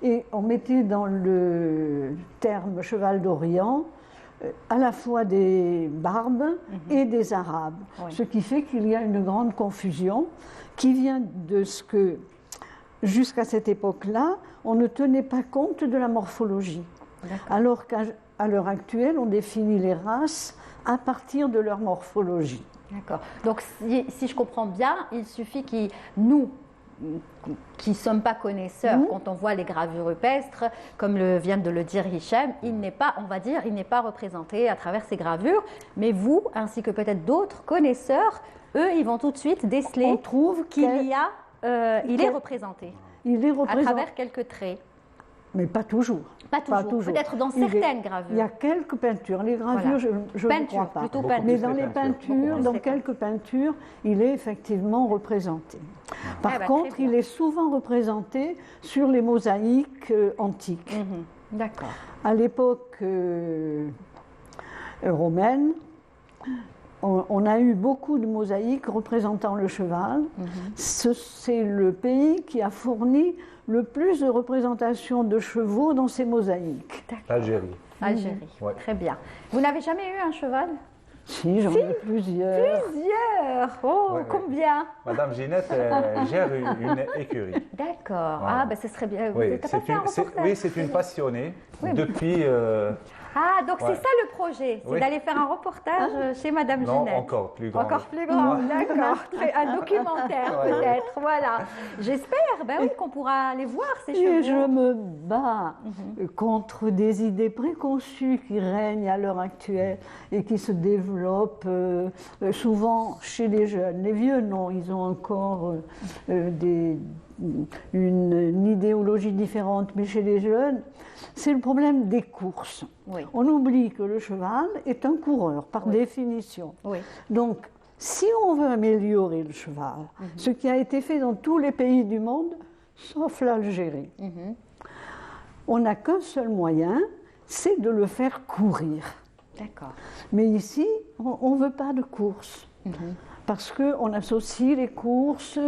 Et on mettait dans le terme cheval d'Orient à la fois des Barbes et des Arabes. Ce qui fait qu'il y a une grande confusion qui vient de ce que, jusqu'à cette époque-là, on ne tenait pas compte de la morphologie. Alors qu'à l'heure actuelle, on définit les races à partir de leur morphologie. D'accord. Donc, si je comprends bien, il suffit nous, qui ne sommes pas connaisseurs, quand on voit les gravures rupestres, comme vient de le dire Hicham, il n'est pas, on va dire, il n'est pas représenté à travers ces gravures, mais vous, ainsi que peut-être d'autres connaisseurs, eux, ils vont tout de suite déceler on trouve qu'il est représenté. Il est représenté à travers quelques traits. Mais pas toujours. Pas toujours. Peut-être dans certaines gravures. Il y a quelques peintures. Les gravures, je ne crois pas. Mais dans les peintures, dans quelques peintures, il est effectivement représenté. Par contre, il est souvent représenté sur les mosaïques antiques. D'accord. À l'époque romaine, on a eu beaucoup de mosaïques représentant le cheval. C'est le pays qui a fourni le plus de représentations de chevaux dans ces mosaïques. Algérie. Algérie, très bien. Vous n'avez jamais eu un cheval? Si, j'en ai plusieurs. Plusieurs? Oh, combien? Madame Ginette gère une écurie. D'accord. Ah, ben ce serait bien. Oui, c'est une passionnée depuis... Ah, donc c'est ça le projet, c'est d'aller faire un reportage chez Madame Ginette. Non, encore plus grand. Encore plus grand, d'accord. Un documentaire peut-être, voilà. J'espère qu'on pourra aller voir ces chevaux. Et je me bats contre des idées préconçues qui règnent à l'heure actuelle et qui se développent souvent chez les jeunes. Les vieux, non, ils ont encore une idéologie différente, mais chez les jeunes, c'est le problème des courses. On oublie que le cheval est un coureur, par définition. Donc, si on veut améliorer le cheval, ce qui a été fait dans tous les pays du monde, sauf l'Algérie, on n'a qu'un seul moyen, c'est de le faire courir. D'accord. Mais ici, on ne veut pas de course. Parce qu'on associe les courses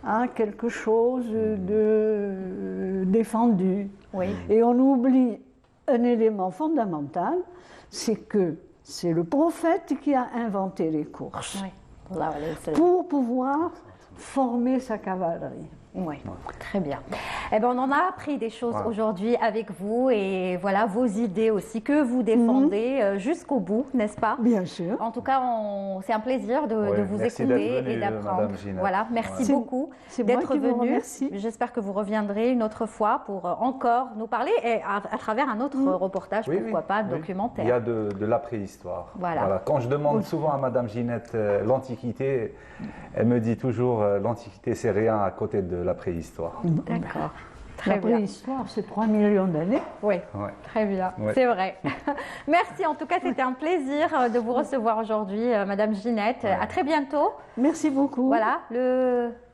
à quelque chose de défendu. Et on oublie un élément fondamental, c'est que c'est le prophète qui a inventé les courses pour pouvoir former sa cavalerie. Oui, très bien. Eh bien, on en a appris des choses aujourd'hui avec vous et voilà vos idées aussi que vous défendez jusqu'au bout, n'est-ce pas? Bien sûr. En tout cas, c'est un plaisir de vous écouter et d'apprendre. Voilà, merci beaucoup d'être venu. J'espère que vous reviendrez une autre fois pour encore nous parler et à travers un autre reportage, pourquoi pas, documentaire. Il y a de la préhistoire. Voilà. Quand je demande souvent à Madame Ginette l'Antiquité, elle me dit toujours l'Antiquité, c'est rien à côté de la préhistoire. D'accord. La préhistoire, c'est 3 millions d'années. Oui, très bien, c'est vrai. Merci, en tout cas, c'était un plaisir de vous recevoir aujourd'hui, Madame Ginette. À très bientôt. Merci beaucoup. Voilà,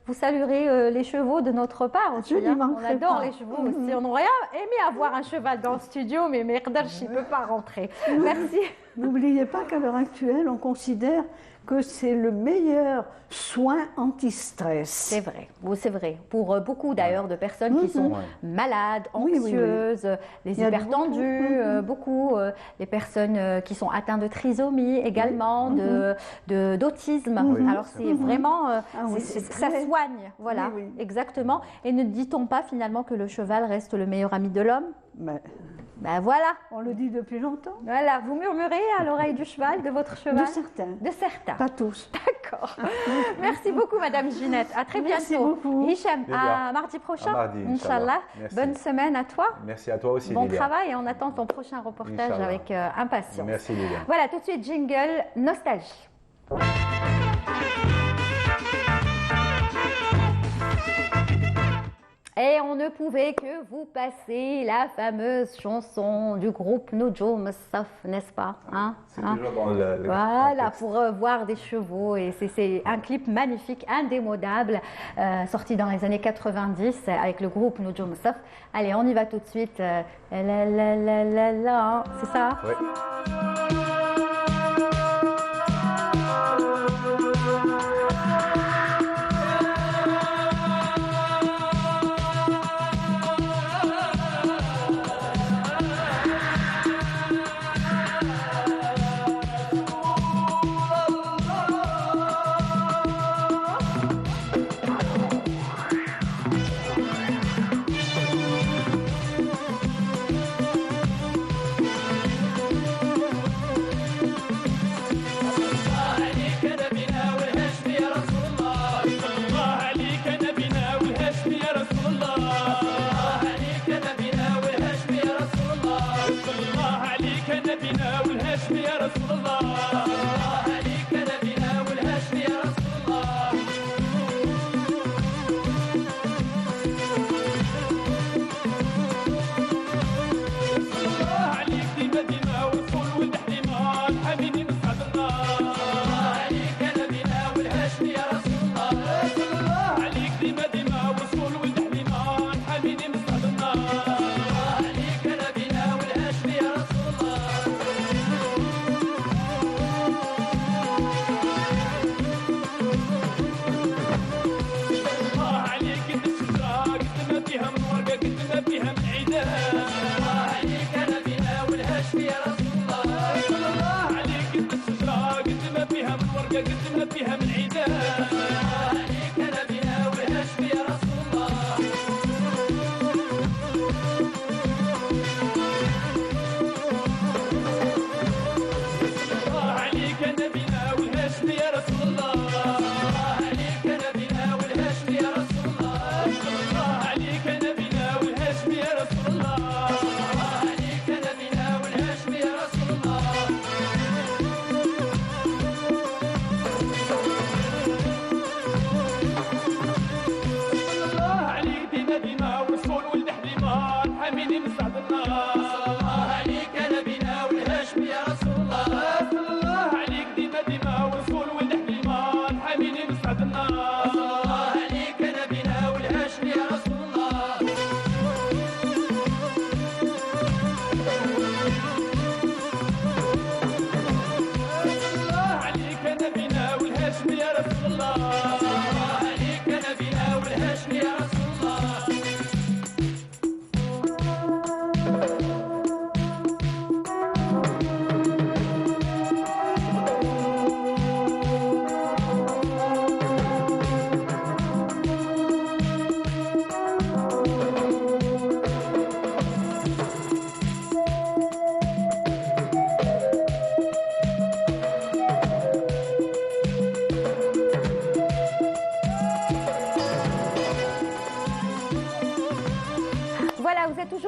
vous saluerez les chevaux de notre part aussi. On adore les chevaux aussi. On aurait aimé avoir un cheval dans le studio, mais Merderch, il ne peut pas rentrer. Merci. N'oubliez pas qu'à l'heure actuelle, on considère que c'est le meilleur soin anti-stress. C'est vrai, c'est vrai. Pour beaucoup d'ailleurs de personnes qui sont malades, anxieuses, les hypertendus, beaucoup, les personnes qui sont atteintes de trisomie également, d'autisme. Alors c'est vraiment, ça soigne, voilà, exactement. Et ne dit-on pas finalement que le cheval reste le meilleur ami de l'homme? Ben voilà. On le dit depuis longtemps. Voilà, vous murmurez à l'oreille du cheval, de votre cheval? De certains. De certains. Pas tous. D'accord. Merci beaucoup, Madame Ginette. À très bientôt. Merci beaucoup. Hicham, à mardi prochain. À mardi, Inch'Allah. Bonne semaine à toi. Merci à toi aussi, Bon Lilia. travail et on attend ton prochain reportage avec impatience. Merci, Lilia. Voilà, tout de suite, jingle nostalgie. Et on ne pouvait que vous passer la fameuse chanson du groupe Nujum Saf, n'est-ce pas? C'est toujours dans le voilà, pour voir des chevaux. Et c'est un clip magnifique, indémodable, sorti dans les années 90 avec le groupe Nujum Saf. Allez, on y va tout de suite. C'est ça? Oui.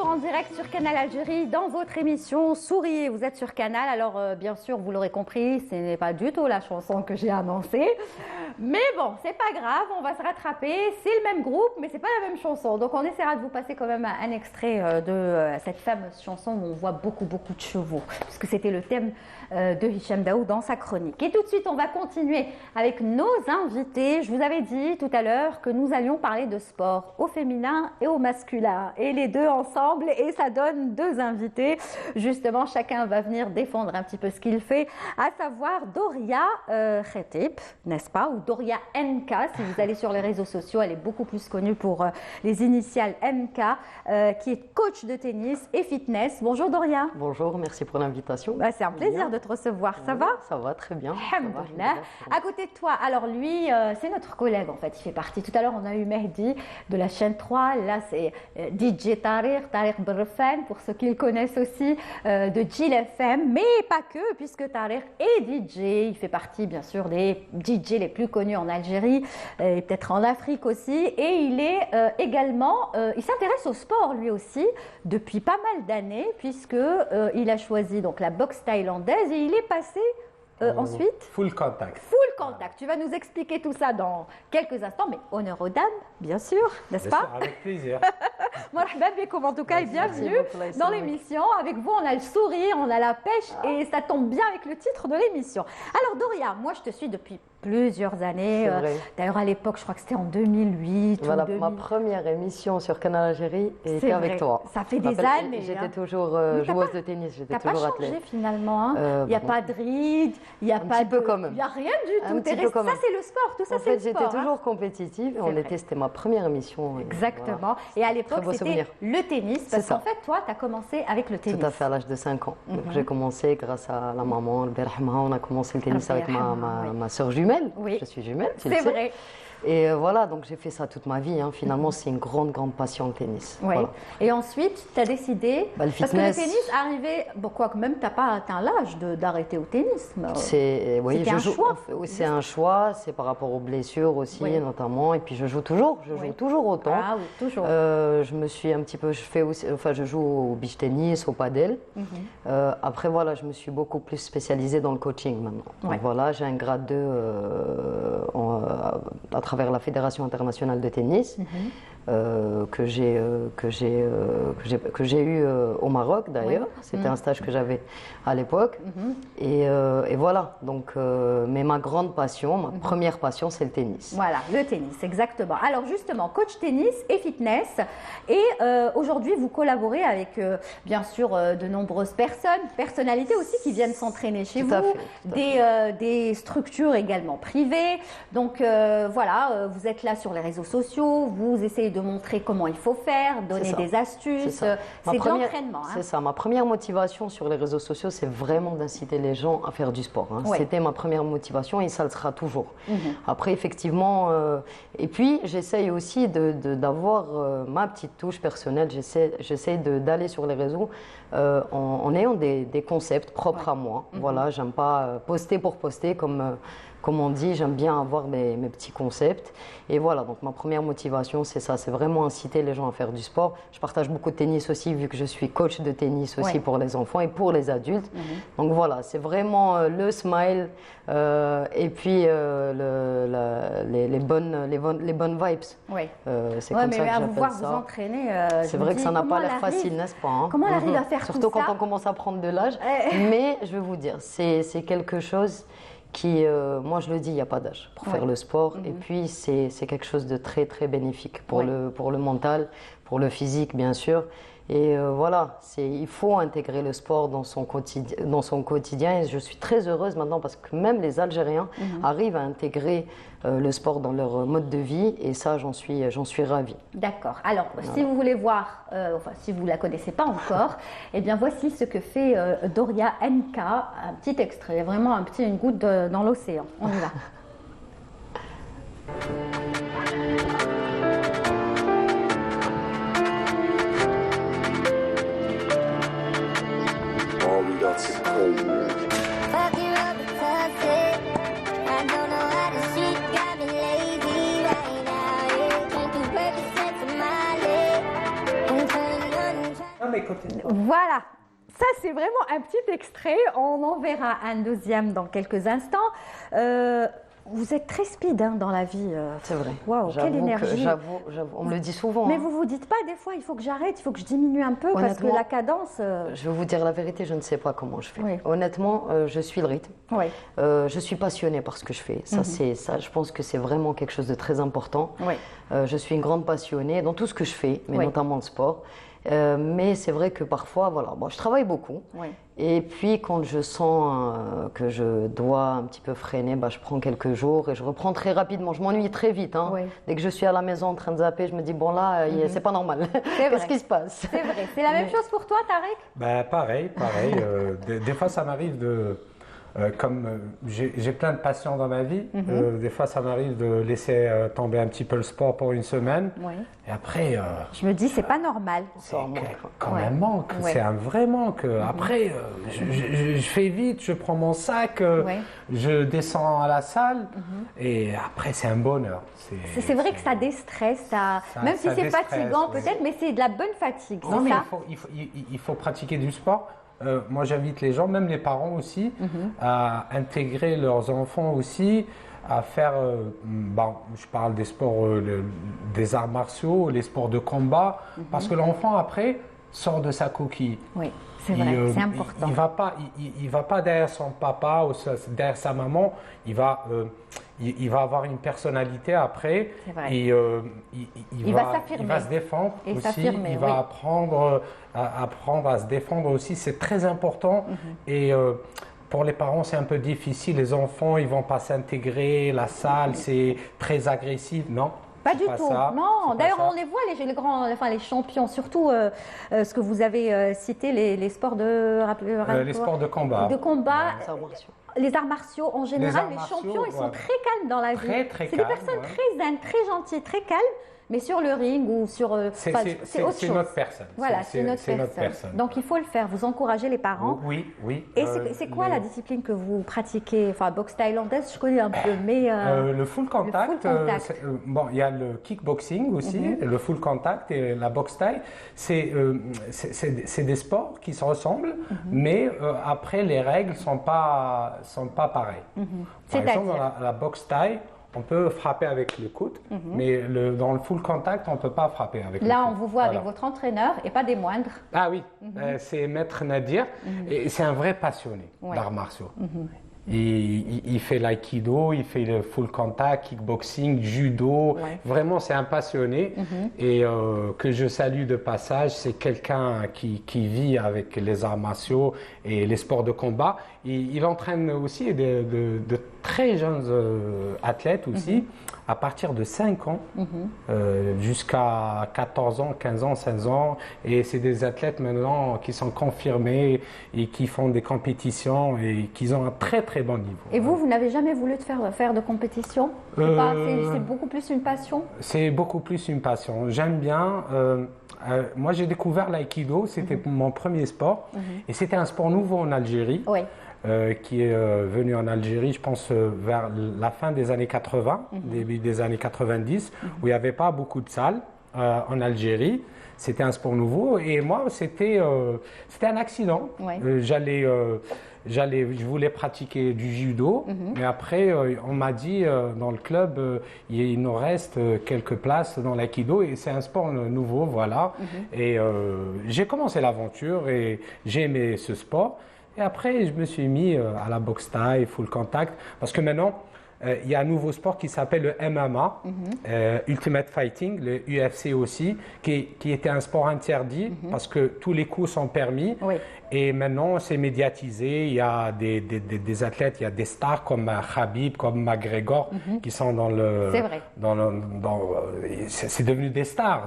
En direct sur Canal Algérie dans votre émission Souriez. Vous êtes sur Canal, alors bien sûr vous l'aurez compris, ce n'est pas du tout la chanson que j'ai annoncée, mais bon, c'est pas grave, on va se rattraper, c'est le même groupe mais c'est pas la même chanson, donc on essaiera de vous passer quand même un extrait de cette fameuse chanson où on voit beaucoup de chevaux, puisque c'était le thème de Hicham Daoud dans sa chronique. Et tout de suite on va continuer avec nos invités. Je vous avais dit tout à l'heure que nous allions parler de sport au féminin et au masculin, et les deux ensemble, et ça donne deux invités. Justement, chacun va venir défendre un petit peu ce qu'il fait, à savoir Doria Khetib, n'est-ce pas, ou Doria NK, si vous allez sur les réseaux sociaux, elle est beaucoup plus connue pour les initiales NK, qui est coach de tennis et fitness. Bonjour Doria. Bonjour, merci pour l'invitation. Bah, c'est un plaisir de te recevoir, ça va? Ça va très bien. Alhamdoulilah. À côté de toi, alors lui, c'est notre collègue en fait, il fait partie. Tout à l'heure, on a eu Mehdi de la chaîne 3, là c'est DJ Tariq Berfan, pour ceux qui le connaissent aussi, de Jil FM, mais pas que, puisque Tariq est DJ, il fait partie bien sûr des DJ les plus connus en Algérie et peut-être en Afrique aussi, et il est également, il s'intéresse au sport lui aussi depuis pas mal d'années, puisque il a choisi donc la boxe thaïlandaise et il est passé ensuite full contact. Full contact. Tu vas nous expliquer tout ça dans quelques instants, mais honneur aux dames, bien sûr, n'est-ce pas? Sûr, avec plaisir. Marhaba bikoum en tout cas et bienvenue dans l'émission. Avec vous, on a le sourire, on a la pêche et ça tombe bien avec le titre de l'émission. Alors Doria, moi je te suis depuis plusieurs années. D'ailleurs à l'époque, je crois que c'était en 2008. Voilà, ou 2000. ma première émission sur Canal Algérie était avec toi. Ça fait des années. J'étais toujours joueuse de tennis, j'étais toujours athlète. Tu n'as pas changé finalement. Il n'y a pas de ride, il n'y a pas de... quand même. Il n'y a rien du tout. Ça c'est le sport, tout ça c'est le sport. En fait, j'étais toujours compétitive. C'était ma première émission. Exactement. Voilà. Et à l'époque, c'était le tennis. Parce qu'en fait, toi, tu as commencé avec le tennis. Tout à fait, à l'âge de 5 ans. Donc j'ai commencé grâce à la maman, le Berhma. On a commencé le tennis avec ma soeur jumelle. Oui. Je suis jumelle, tu le sais. C'est vrai. Et voilà, donc j'ai fait ça toute ma vie. Finalement, c'est une grande passion le tennis. Oui. Voilà. Et ensuite, tu as décidé. Le fitness. Parce que le tennis arrivait. Bon, quoi que même, tu n'as pas atteint l'âge d'arrêter au tennis. C'est un choix. Oui, c'est un choix. C'est par rapport aux blessures aussi, notamment. Et puis je joue toujours. Je joue toujours autant. Ah oui, toujours. Je me suis un petit peu. Je joue au beach tennis, au padel. Après, voilà, je me suis beaucoup plus spécialisée dans le coaching maintenant. Donc voilà, j'ai un grade 2 à travers la Fédération internationale de tennis que j'ai eu au Maroc d'ailleurs. C'était un stage que j'avais à l'époque. Et voilà, donc, mais ma grande passion, ma première passion, c'est le tennis. Voilà, le tennis, exactement. Alors justement, coach tennis et fitness. Et aujourd'hui, vous collaborez avec, bien sûr, de nombreuses personnalités aussi qui viennent s'entraîner chez vous. Des structures également privées. Donc voilà, vous êtes là sur les réseaux sociaux, vous essayez de de montrer comment il faut faire, donner des astuces. C'est de l'entraînement. C'est ça. Ma première motivation sur les réseaux sociaux, c'est vraiment d'inciter les gens à faire du sport. C'était ma première motivation et ça le sera toujours. Après, effectivement, et puis j'essaye aussi d'avoir ma petite touche personnelle. J'essaie d'aller sur les réseaux en ayant des concepts propres à moi. Voilà, j'aime pas poster pour poster comme on dit, j'aime bien avoir mes petits concepts. Et voilà, donc ma première motivation, c'est ça, c'est vraiment inciter les gens à faire du sport. Je partage beaucoup de tennis aussi, vu que je suis coach de tennis aussi pour les enfants et pour les adultes. Donc voilà, c'est vraiment le smile et puis les bonnes vibes. C'est comme ça que j'appelle voir ça. Vous entraîner, c'est vrai que ça n'a pas l'air facile, n'est-ce pas Comment elle arrive à faire Surtout tout ça quand on commence à prendre de l'âge. Mais je vais vous dire, c'est quelque chose qui, moi je le dis, il n'y a pas d'âge pour faire le sport. Et puis c'est quelque chose de très très bénéfique pour le mental, pour le physique bien sûr. Et voilà, il faut intégrer le sport dans son quotidien. Et je suis très heureuse maintenant parce que même les Algériens arrivent à intégrer le sport dans leur mode de vie. Et ça, j'en suis ravie. D'accord. Alors, si vous voulez voir, si vous ne la connaissez pas encore, eh bien voici ce que fait Doria NK. Un petit extrait, vraiment une goutte dans l'océan. On y va. Voilà, ça c'est vraiment un petit extrait, on en verra un deuxième dans quelques instants. Vous êtes très speed dans la vie. C'est vrai. Waouh, quelle énergie. J'avoue, on me le dit souvent. Mais vous vous dites pas des fois, il faut que j'arrête, il faut que je diminue un peu parce que la cadence... Je vais vous dire la vérité, je ne sais pas comment je fais. Honnêtement, je suis le rythme. Je suis passionnée par ce que je fais. Ça, je pense que c'est vraiment quelque chose de très important. Je suis une grande passionnée dans tout ce que je fais, mais notamment le sport. Mais c'est vrai que parfois, voilà, je travaille beaucoup. Et puis quand je sens que je dois un petit peu freiner, je prends quelques jours et je reprends très rapidement. Je m'ennuie très vite. Dès que je suis à la maison en train de zapper, je me dis bon là, c'est pas normal. Qu'est-ce qui se passe? C'est vrai. C'est la même chose pour toi, Tarek? Pareil. Des fois, ça m'arrive de... comme j'ai plein de passions dans ma vie, des fois ça m'arrive de laisser tomber un petit peu le sport pour une semaine. Et après... je me dis, c'est pas normal. C'est quand même un manque, c'est un vrai manque. Après, je fais vite, je prends mon sac, je descends à la salle et après c'est un bonheur. C'est vrai que ça déstresse, même si c'est fatigant peut-être, mais c'est de la bonne fatigue. Non, mais il faut pratiquer du sport. Moi, j'invite les gens, même les parents aussi, à intégrer leurs enfants aussi, à faire, je parle des sports, des arts martiaux, les sports de combat, parce que l'enfant, après, sort de sa coquille. Oui, c'est vrai, c'est important. Il va pas derrière son papa ou derrière sa maman, il va avoir une personnalité après et il va se défendre et aussi, il va apprendre à se défendre aussi, c'est très important. Et pour les parents c'est un peu difficile, les enfants ils vont pas s'intégrer, la salle c'est très agressif, non? Pas du tout, non. D'ailleurs, on les voit, les grands, les champions, surtout ce que vous avez cité, les sports de... les sports de combat. Les arts martiaux en général, les champions, ils sont très calmes dans la vie. C'est des personnes très zen, très gentilles, très calmes. Mais sur le ring ou sur... c'est autre chose. Notre personne. Voilà, c'est notre personne. Donc il faut le faire, vous encouragez les parents. Oui. Et c'est quoi la discipline que vous pratiquez? Enfin, boxe thaïlandaise, je connais un peu, mais... le full contact. Il y a le kickboxing aussi, le full contact et la boxe thaï. C'est des sports qui se ressemblent, mais après les règles ne sont pas pareilles. Par exemple, dans la boxe thaï, on peut frapper avec le coude, mais dans le full contact, on ne peut pas frapper avec le coude. Là, on vous voit avec votre entraîneur et pas des moindres. Ah oui, c'est Maître Nadir et c'est un vrai passionné d'arts martiaux. Il fait l'aïkido, il fait le full contact, kickboxing, judo. Vraiment, c'est un passionné et que je salue de passage. C'est quelqu'un qui vit avec les arts martiaux et les sports de combat. Il entraîne aussi de très jeunes athlètes aussi, à partir de 5 ans jusqu'à 14 ans, 15 ans, 16 ans. Et c'est des athlètes maintenant qui sont confirmés et qui font des compétitions et qui ont un très très bon niveau. Et vous n'avez jamais voulu faire de compétition? C'est beaucoup plus une passion? C'est beaucoup plus une passion. J'aime bien. Moi, j'ai découvert l'aïkido, c'était mon premier sport. Et c'était un sport nouveau en Algérie. Qui est venu en Algérie, je pense, vers la fin des années 80, début des années 90, où il n'y avait pas beaucoup de salles en Algérie. C'était un sport nouveau et moi, c'était un accident. Je voulais pratiquer du judo, mais après, on m'a dit dans le club, il nous reste quelques places dans l'aïkido et c'est un sport nouveau, voilà. Et j'ai commencé l'aventure et j'ai aimé ce sport. Et après, je me suis mis à la boxe thaï, full contact, parce que maintenant, il y a un nouveau sport qui s'appelle le MMA, Ultimate Fighting, le UFC aussi, qui était un sport interdit parce que tous les coups sont permis. Et maintenant, c'est médiatisé. Il y a des athlètes, il y a des stars comme Khabib, comme McGregor, qui sont dans le... C'est vrai. C'est devenu des stars.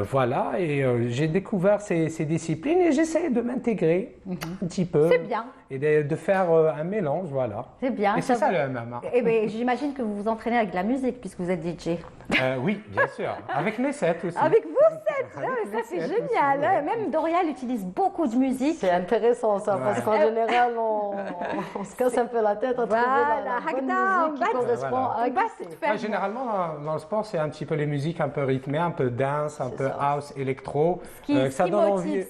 Voilà, et j'ai découvert ces disciplines et j'essaie de m'intégrer un petit peu. C'est bien. Et de faire un mélange, voilà. C'est bien. Et c'est ça le MMA. Eh bien, j'imagine que vous vous entraînez avec de la musique puisque vous êtes DJ. Oui, bien sûr. Avec mes sets aussi. Avec vos sets, ça c'est génial. Aussi, même Dorial utilise beaucoup de musique. C'est intéressant ça, parce qu'en général, on se casse un peu la tête à trouver la bonne musique qui correspond à généralement, dans le sport, c'est un petit peu les musiques un peu rythmées, un peu dance, un peu house, électro. Ça donne envie.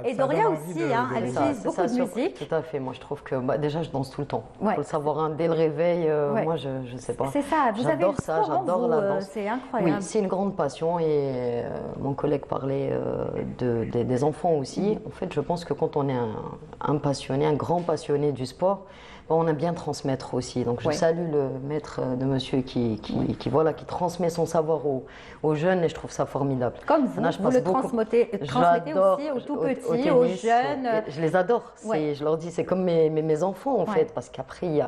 Et Doria aussi, elle utilise beaucoup de musique. Tout à fait. Moi, je trouve que déjà, je danse tout le temps. Il faut le savoir dès le réveil. Moi, je ne sais pas. C'est ça. Vous avez le sport, j'adore la danse. C'est incroyable. Oui, c'est une grande passion et mon collègue parlait des enfants aussi. En fait, je pense que quand on est un passionné, un grand passionné du sport, on aime bien transmettre aussi. Donc, je salue le maître de monsieur qui transmet son savoir aux jeunes et je trouve ça formidable. Comme vous, vous le transmettez aussi aux tout petits, aux jeunes. Je les adore. Je leur dis, c'est comme mes enfants en fait, parce qu'après,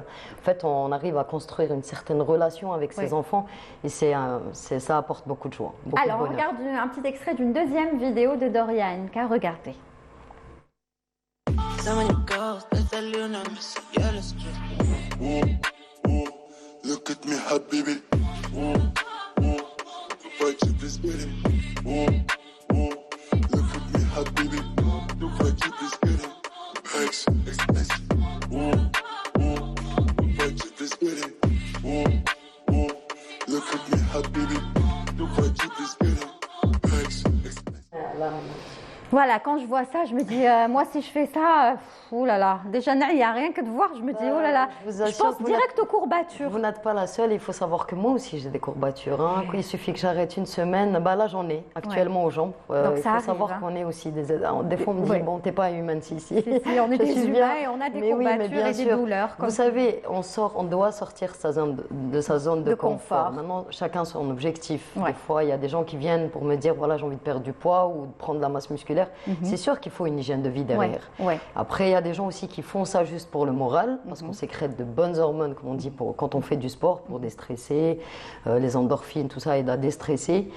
on arrive à construire une certaine relation avec ses enfants et ça apporte beaucoup de joie. Alors, on regarde un petit extrait d'une deuxième vidéo de Dorian, car regardez. Look at me, habibi. Fight you, please, baby. Look at me, habibi. Fight you, please, baby. X, expensive. Fight you, please, baby. Look at me, habibi. Fight you, please, baby. X, expensive. Voilà, quand je vois ça, je me dis, moi si je fais ça, oh là là, déjà il n'y a rien que de voir, je me dis, oh là là, je pense direct aux courbatures. Vous n'êtes pas la seule, il faut savoir que moi aussi j'ai des courbatures. Hein. Il suffit que j'arrête une semaine, là j'en ai actuellement aux jambes. Il faut savoir qu'on est aussi des fois on me dit, bon, t'es pas humaine ici. Si, on est des humains et on a des courbatures et des douleurs. Vous savez, on doit sortir de sa zone de confort. Maintenant, chacun son objectif. Des fois, il y a des gens qui viennent pour me dire, voilà, j'ai envie de perdre du poids ou de prendre de la masse musculaire. C'est sûr qu'il faut une hygiène de vie derrière. Après, il y a des gens aussi qui font ça juste pour le moral, parce qu'on sécrète de bonnes hormones, comme on dit, quand on fait du sport, pour déstresser, les endorphines, tout ça aide à déstresser.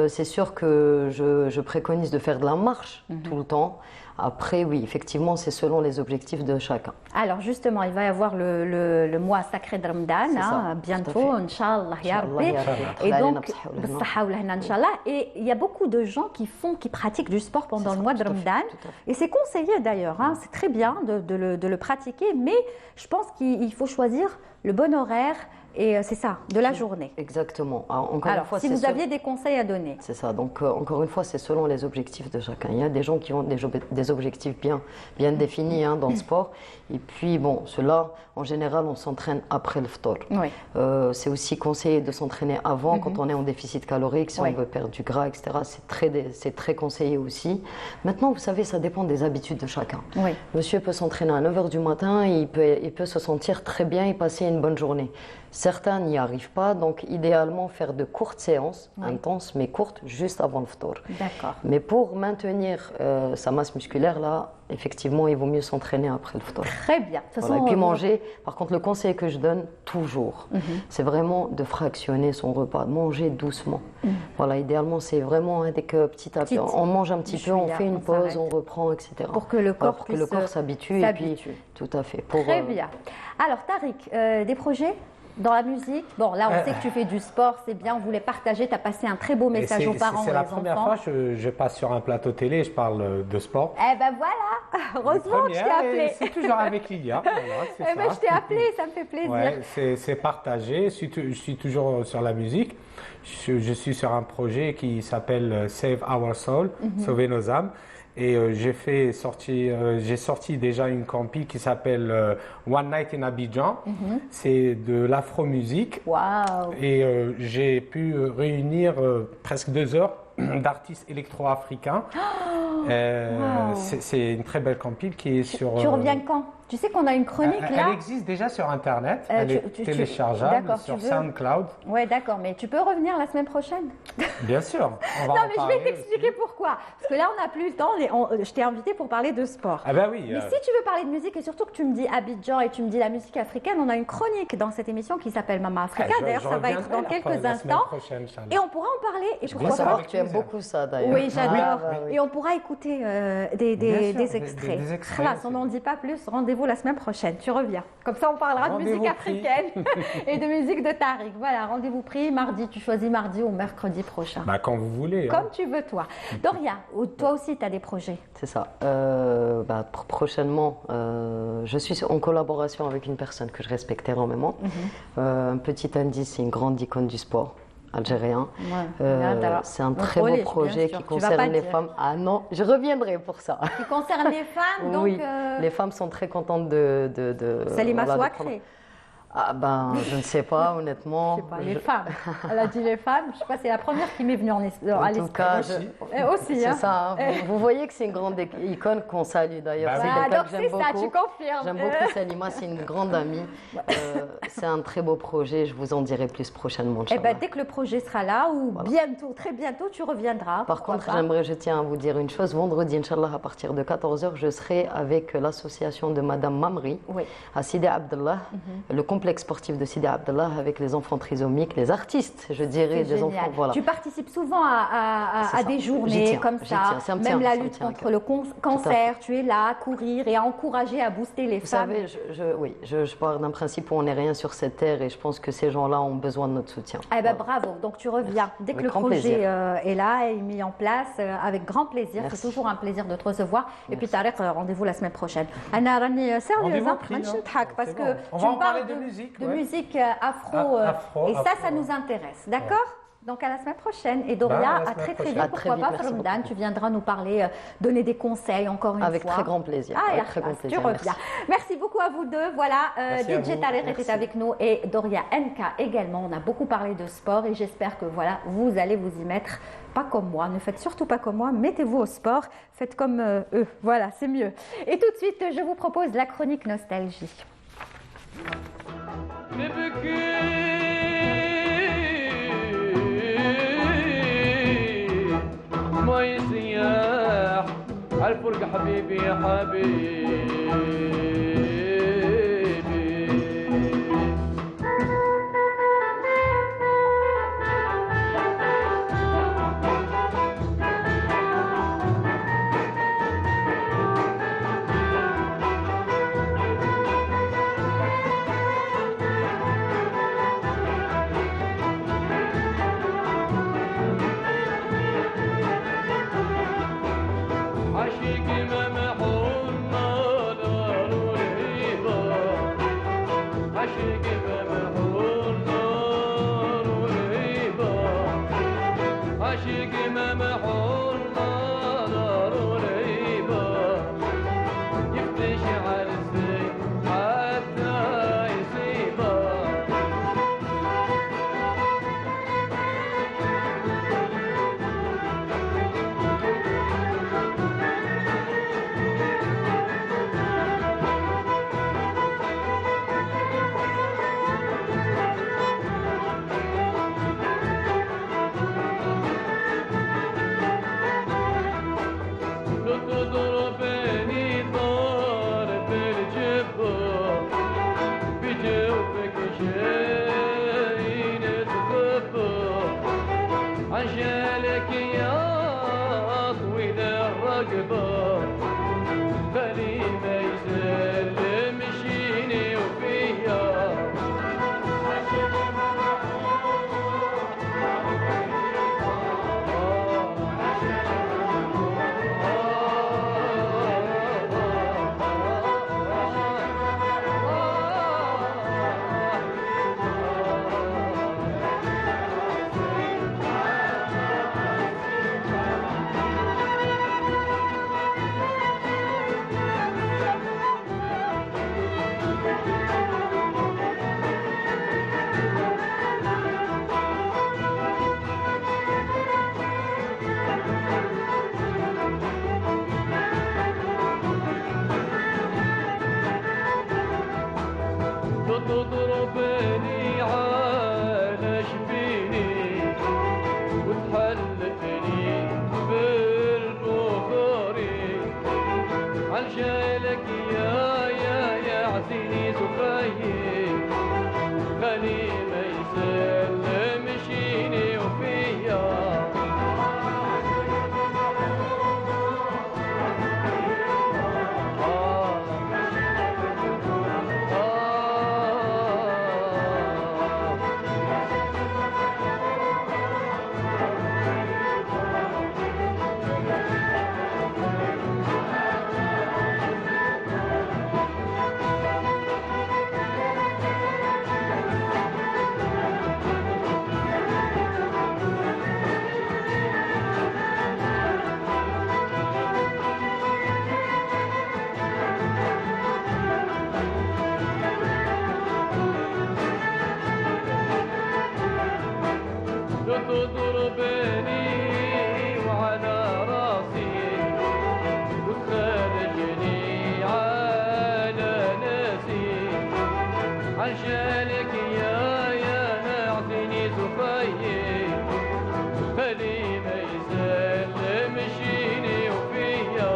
C'est sûr que je préconise de faire de la marche tout le temps. Après, oui, effectivement, c'est selon les objectifs de chacun. Alors, justement, il va y avoir le mois sacré de Ramadan, bientôt, Inch'Allah, ya Rabbi. Et donc, et il y a beaucoup de gens qui pratiquent du sport pendant le mois de Ramadan. Et c'est conseillé d'ailleurs, c'est très bien de le pratiquer, mais je pense qu'il faut choisir le bon horaire, et c'est ça, de la journée. Exactement. Alors, si vous aviez des conseils à donner. C'est ça. Donc, encore une fois, c'est selon les objectifs de chacun. Il y a des gens qui ont des objectifs bien définis dans le sport. Et puis, bon, ceux-là, en général, on s'entraîne après le ftor. Oui. C'est aussi conseillé de s'entraîner avant, quand on est en déficit calorique, si on veut perdre du gras, etc. C'est très conseillé aussi. Maintenant, vous savez, ça dépend des habitudes de chacun. Oui. Monsieur peut s'entraîner à 9h du matin, il peut se sentir très bien et passer une bonne journée. Certains n'y arrivent pas, donc idéalement faire de courtes séances, intenses mais courtes, juste avant le ftor. D'accord. Mais pour maintenir sa masse musculaire, là, effectivement, il vaut mieux s'entraîner après le ftor. Très bien. De toute façon, voilà. Et puis manger, par contre, le conseil que je donne toujours, c'est vraiment de fractionner son repas, manger doucement. Voilà, idéalement, c'est vraiment avec petit à petit. On mange un petit peu, on fait une pause, on reprend, etc. Pour que le corps, pour que le corps s'habitue. Et puis, tout à fait. Très bien. Alors, Tariq, des projets dans la musique? Bon, là, on sait que tu fais du sport, c'est bien, on voulait partager, tu as passé un très beau message aux parents et aux enfants. C'est la première fois que je passe sur un plateau télé et je parle de sport. Eh ben voilà, heureusement que je t'ai appelé. C'est toujours avec Lilia. Voilà, eh ben, je t'ai appelé, ça me fait plaisir. Ouais, c'est partagé, je suis toujours sur la musique. Je suis sur un projet qui s'appelle Save Our Soul, Sauver nos âmes. Et j'ai sorti déjà une compil qui s'appelle One Night in Abidjan. C'est de l'afro-musique. Wow. Et j'ai pu réunir presque 2 heures d'artistes électro-africains. Wow. C'est une très belle compil qui est sur... Tu reviens quand? Tu sais qu'on a une chronique là. Elle existe déjà sur Internet, elle est téléchargeable sur SoundCloud. Oui, d'accord, mais tu peux revenir la semaine prochaine? Bien sûr. Non, mais je vais t'expliquer pourquoi. Parce que là, on n'a plus le temps. Je t'ai invité pour parler de sport. Ah ben oui. Mais si tu veux parler de musique, et surtout que tu me dis Abidjan et tu me dis la musique africaine, on a une chronique dans cette émission qui s'appelle Mama Africa. D'ailleurs, ça va être dans quelques instants. Et on pourra en parler. Et je veux savoir que tu aimes beaucoup ça, d'ailleurs. Oui, j'adore. Et on pourra écouter des extraits. Voilà, on n'en dit pas plus. Rendez-vous la semaine prochaine. Tu reviens. Comme ça, on parlera de musique africaine et de musique de Tariq. Voilà, rendez-vous pris mardi. Tu choisis mardi ou mercredi prochain. Bah, quand vous voulez. Comme tu veux, toi. Doria, toi aussi, tu as des projets. C'est ça. Prochainement, je suis en collaboration avec une personne que je respecte énormément. Un petit indice, c'est une grande icône du sport algérien. C'est un très beau projet qui concerne les femmes. Ah non, je reviendrai pour ça. Qui concerne les femmes, donc... Oui, les femmes sont très contentes de Salima Souakri. Ah ben, je ne sais pas, honnêtement. Je sais pas, les femmes. Elle a dit les femmes. Je sais pas, c'est la première qui m'est venue à l'esprit. En tout cas, aussi. C'est ça. Hein. Vous voyez que c'est une grande icône qu'on salue d'ailleurs. Bah, c'est quelqu'un que j'aime beaucoup. Ça, tu confirmes. J'aime beaucoup Salima, c'est une grande amie. C'est un très beau projet. Je vous en dirai plus prochainement. Eh ben, dès que le projet sera là, ou bientôt, très bientôt, tu reviendras. Par contre, je tiens à vous dire une chose. Vendredi, Inch'Allah, à partir de 14h, je serai avec l'association de Madame Mamri à Sidi Abdallah, le complexe sportif de Sidi Abdallah avec les enfants trisomiques, les artistes, je dirais, des enfants. Voilà. Tu participes souvent à des journées comme ça, même la lutte contre le cancer, tu es là à courir et à encourager, à booster les femmes. Vous savez, je pars d'un principe où on n'est rien sur cette terre et je pense que ces gens-là ont besoin de notre soutien. Eh ben, bravo, donc tu reviens. Dès que le projet est là et mis en place, avec grand plaisir. C'est toujours un plaisir de te recevoir. Et puis Tariq, rendez-vous la semaine prochaine. Anna Rani, sérieuse, parce que tu me parles de musique afro, et ça nous intéresse, d'accord? Donc à la semaine prochaine. Et Doria, à très très vite, pourquoi pas, Ramadan, tu viendras nous parler, donner des conseils encore une fois. Avec très grand plaisir. Avec très grand plaisir. Tu reviens. Merci beaucoup à vous deux. Voilà, DJ Tariq était avec nous et Doria NK également. On a beaucoup parlé de sport et j'espère que voilà, vous allez vous y mettre. Pas comme moi, ne faites surtout pas comme moi, mettez-vous au sport, faites comme eux. Voilà, c'est mieux. Et tout de suite, je vous propose la chronique nostalgie. نبكي ما يسيح عالفرق حبيبي يا حبيبي عشيق ممحون نار وتضربني على جبيني وتحلفني بالبخاري عالجالك يا عزيزي زفايي خلي ما يسلمشيني وفيا تضربني وعلى راسي وتخرجني على ناسي عجالك يا عزيني زفايي خلي ما يسلمشيني وفيا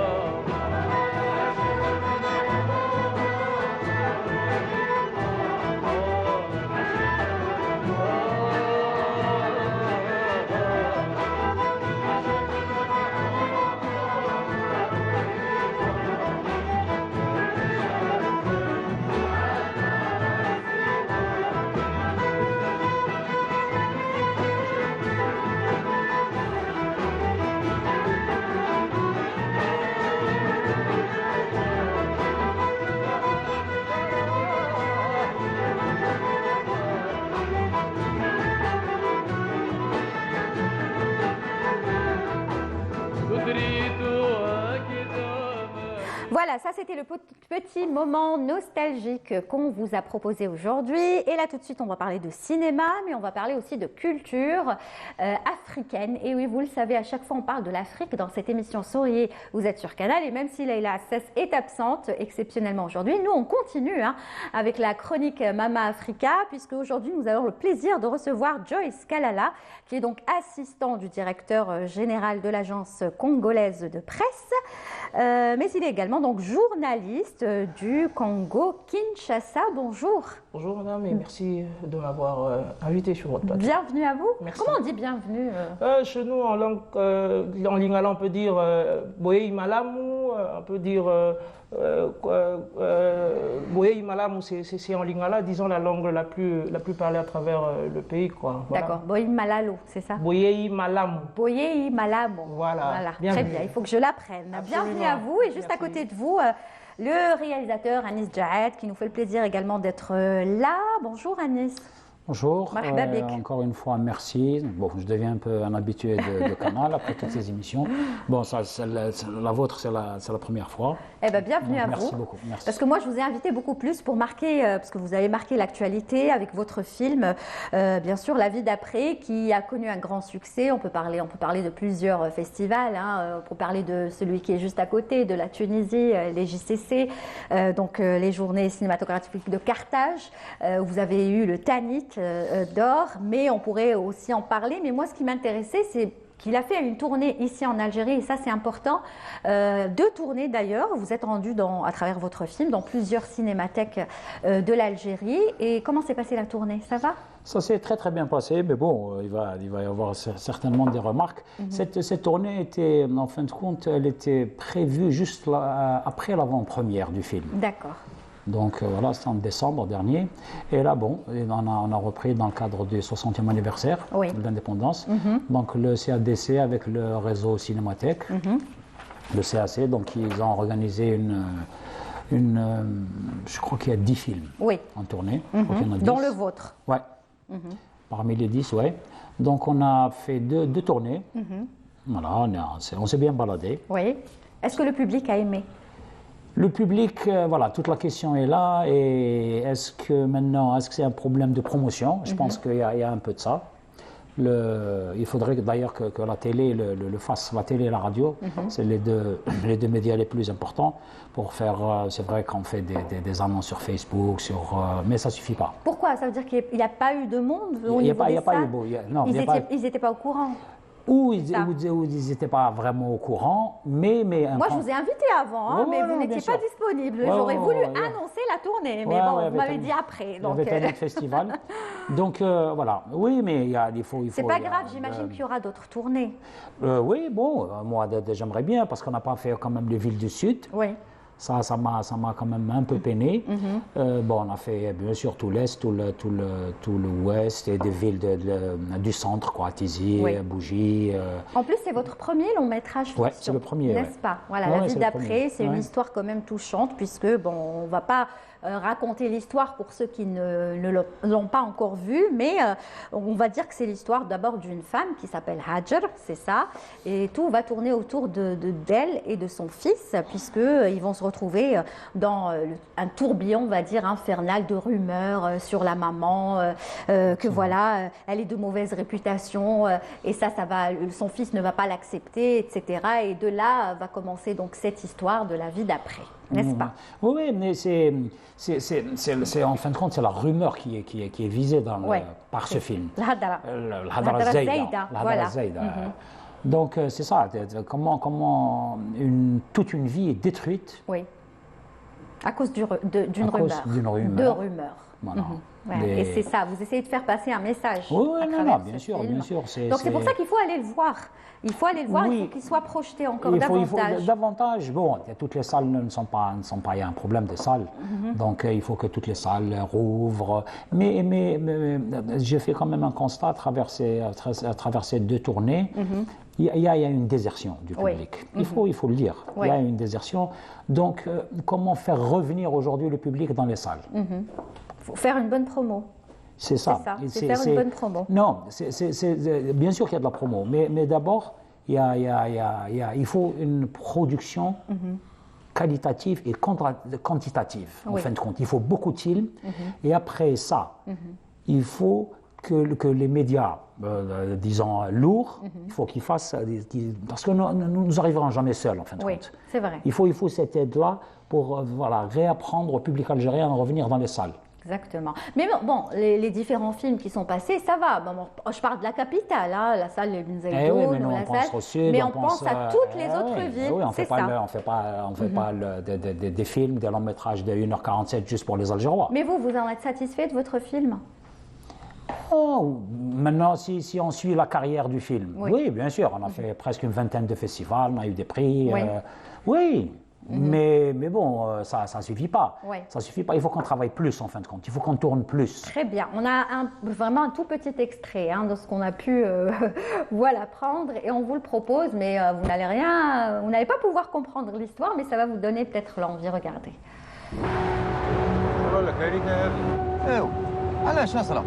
Voilà, ça c'était le petit moment nostalgique qu'on vous a proposé aujourd'hui. Et là tout de suite on va parler de cinéma, mais on va parler aussi de culture africaine. Et oui, vous le savez, à chaque fois on parle de l'Afrique dans cette émission Souriez, vous êtes sur Canal. Et même si Leïla Assès est absente exceptionnellement aujourd'hui, nous on continue avec la chronique Mama Africa, puisque aujourd'hui nous avons le plaisir de recevoir Joyce Kalala, qui est donc assistant du directeur général de l'agence congolaise de presse. Mais il est également donc journaliste du Congo Kinshasa. Bonjour. Bonjour madame et merci de m'avoir invité sur votre plateau. Bienvenue à vous. Merci. Comment on dit bienvenue Chez nous en langue en lingala on peut dire boye malamu, on peut dire boye malamu, c'est en lingala, disons la langue la plus parlée à travers le pays quoi. Voilà. D'accord. Boye malalo, c'est ça? Boye malamu. Boye malamu. Voilà. Très bien. Il faut que je l'apprenne. Bienvenue à vous et juste à côté de vous. Le réalisateur Anis Djahed qui nous fait le plaisir également d'être là. Bonjour Anis. Bonjour, encore une fois merci. Bon, je deviens un peu un habitué de Canal après toutes ces émissions. Bon, la vôtre c'est la première fois. Eh bien, bienvenue à vous. Merci beaucoup. Merci. Parce que moi, je vous ai invité beaucoup plus pour marquer, parce que vous avez marqué l'actualité avec votre film, bien sûr, La vie d'après, qui a connu un grand succès. On peut parler de plusieurs festivals. On peut parler de celui qui est juste à côté, de la Tunisie, les JCC, donc les journées cinématographiques de Carthage. Vous avez eu le Tanit d'or, mais on pourrait aussi en parler. Mais moi, ce qui m'intéressait, c'est qu'il a fait une tournée ici en Algérie, et ça c'est important. 2 tournées d'ailleurs, vous êtes rendu à travers votre film dans plusieurs cinémathèques de l'Algérie. Et comment s'est passée la tournée? Ça va? Ça s'est très très bien passé, mais bon, il va y avoir certainement des remarques. Cette tournée était, en fin de compte, elle était prévue juste après l'avant-première du film. D'accord. Donc voilà, c'était en décembre dernier. Et là, bon, on a repris dans le cadre du 60e anniversaire de l'indépendance. Donc le CADC avec le réseau Cinémathèque, le CAC, donc ils ont organisé je crois qu'il y a 10 films en tournée. Dont le vôtre. Ouais. Parmi les 10, ouais. Donc on a fait deux tournées. Voilà, on s'est bien baladé. Oui. Est-ce que le public a aimé? Le public, voilà, toute la question est là. Et est-ce que c'est un problème de promotion? Je pense qu'il y a un peu de ça. Il faudrait d'ailleurs que la télé le fasse, la télé et la radio. C'est les deux médias les plus importants pour faire. C'est vrai qu'on fait des annonces sur Facebook, mais ça ne suffit pas. Pourquoi? Ça veut dire qu'il n'y a pas eu de monde au Il n'y a niveau des pas salles? eu. Ils n'étaient pas au courant. Ou ils n'étaient pas vraiment au courant, mais moi, je vous ai invité avant, mais vous n'étiez pas disponible. J'aurais voulu annoncer la tournée, mais bon, vous m'avez dit après. Donc... Il y avait un autre festival. Donc, voilà. Oui, mais il faut... C'est pas grave, j'imagine qu'il y aura d'autres tournées. Oui, bon, moi, j'aimerais bien, parce qu'on n'a pas fait quand même les villes du Sud. Oui. Ça m'a quand même un peu peiné. Bon, on a fait bien sûr tout l'Est, tout l'Ouest et des villes du centre, quoi, Tizi, Bougie. En plus, c'est votre premier long métrage fiction. Oui, c'est le premier. N'est-ce pas? Voilà, La vie d'après, c'est une histoire quand même touchante, puisque, bon, on ne va pas raconter l'histoire pour ceux qui ne l'ont pas encore vue, mais on va dire que c'est l'histoire d'abord d'une femme qui s'appelle Hajar, c'est ça, et tout va tourner autour d'elle et de son fils, puisqu'ils vont se retrouver dans un tourbillon, on va dire, infernal de rumeurs sur la maman, que voilà, elle est de mauvaise réputation, et son fils ne va pas l'accepter, etc. Et de là va commencer donc cette histoire de la vie d'après. N'est-ce pas? Oui, mais c'est en fin de compte, c'est la rumeur qui est visée par ce film. L'Hadra. L'Hadra Zaïda. Donc, c'est ça. Comment toute une vie est détruite. Oui. À cause d'une rumeur. De rumeurs. Voilà. Et c'est ça, vous essayez de faire passer un message. Oui, bien sûr. Donc c'est pour ça qu'il faut aller le voir. Il faut aller le voir, il faut qu'il soit projeté encore davantage. Il faut davantage. Bon, toutes les salles ne sont pas. Il y a un problème de salles. Donc il faut que toutes les salles rouvrent. Mais j'ai fait quand même un constat à travers ces deux tournées. Il y a une désertion du public. Il faut le dire. Il y a une désertion. Donc comment faire revenir aujourd'hui le public dans les salles? Faut faire une bonne promo. C'est ça. C'est faire une bonne promo. Non, bien sûr qu'il y a de la promo, mais d'abord, il faut une production qualitative et quantitative, en fin de compte. Il faut beaucoup de films, et après ça, il faut que les médias, disons, lourds, il faut qu'ils fassent... parce que nous n'arriverons jamais seuls, en fin de compte. C'est vrai. Il faut cette aide-là pour réapprendre au public algérien à revenir dans les salles. Exactement. Mais bon, les différents films qui sont passés, ça va. Bon, je parle de la capitale, la salle de Nzaïdoun, mais on pense à toutes les autres villes. Oui, on ne fait pas des films, des longs métrages de 1h47 juste pour les Algérois. Mais vous en êtes satisfait de votre film? Maintenant, si on suit la carrière du film, oui, bien sûr. On a fait presque une vingtaine de festivals, on a eu des prix. Oui. Mais bon, ça ne suffit pas. Ça suffit pas. Il faut qu'on travaille plus, en fin de compte. Il faut qu'on tourne plus. Très bien. On a vraiment un tout petit extrait de ce qu'on a pu prendre et on vous le propose, mais vous n'allez pas pouvoir comprendre l'histoire, mais ça va vous donner peut-être l'envie. Regardez. علاش نصرة؟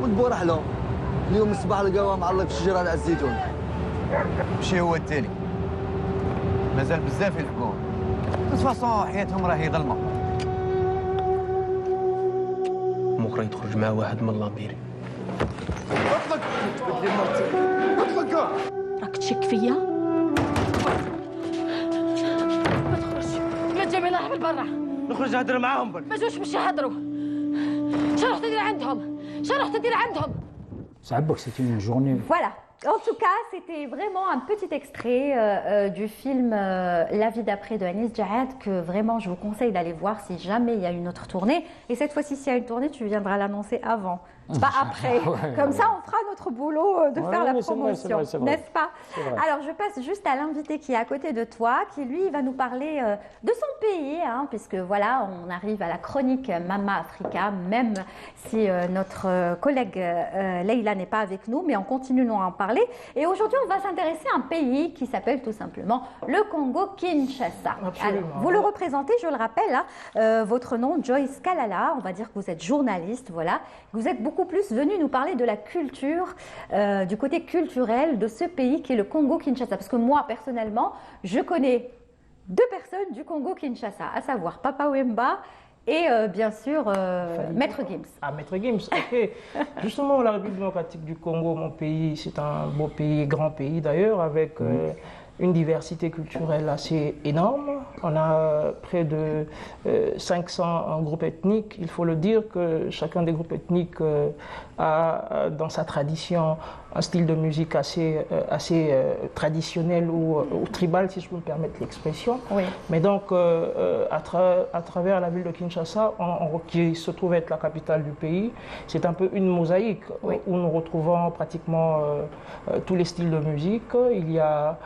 ونبو رحلة اليوم الصباح لقاوها معلق في الشجرة على الزيتون. ماشي هو التالي. مازال بزاف يلحقوه. فاصون حياتهم راهي ظلمة. بكرة يتخرج مع واحد من لامبيري. اطلق! بدلي مرتي. اطلق! راك تشك فيا؟ ما تخرجش. لا جميلة راح بالبرا. نخرج نهضر معاهم برك. ما جوش باش يهضروا. شنو رحت دير عندهم؟ C'est une journée. Voilà. En tout cas, c'était vraiment un petit extrait du film La vie d'après de Anis Djahad que vraiment je vous conseille d'aller voir si jamais il y a une autre tournée. Et cette fois-ci, s'il y a une tournée, tu viendras l'annoncer avant, pas après. Comme ça, on fera notre boulot de faire la promotion, n'est-ce pas? Alors, je passe juste à l'invité qui est à côté de toi, qui lui va nous parler de son pays, puisque voilà, on arrive à la chronique Mama Africa, même si notre collègue Leïla n'est pas avec nous, mais on continue à en parler. Et aujourd'hui, on va s'intéresser à un pays qui s'appelle tout simplement le Congo-Kinshasa. Vous le représentez, je le rappelle, votre nom, Joyce Kalala. On va dire que vous êtes journaliste, voilà. Vous êtes beaucoup plus venu nous parler de la culture, du côté culturel de ce pays qui est le Congo-Kinshasa. Parce que moi, personnellement, je connais deux personnes du Congo-Kinshasa, à savoir Papa Wemba et bien sûr Maître Gims. Ah, Maître Gims, ok. Justement, la République démocratique du Congo, mon pays, c'est un beau pays, grand pays d'ailleurs, avec une diversité culturelle assez énorme. On a près de 500 groupes ethniques. Il faut le dire que chacun des groupes ethniques a dans sa tradition un style de musique assez traditionnel ou tribal, si je peux me permettre l'expression. Oui. Mais donc, à travers la ville de Kinshasa, qui se trouve être la capitale du pays, c'est un peu une mosaïque où nous retrouvons pratiquement tous les styles de musique. Il y a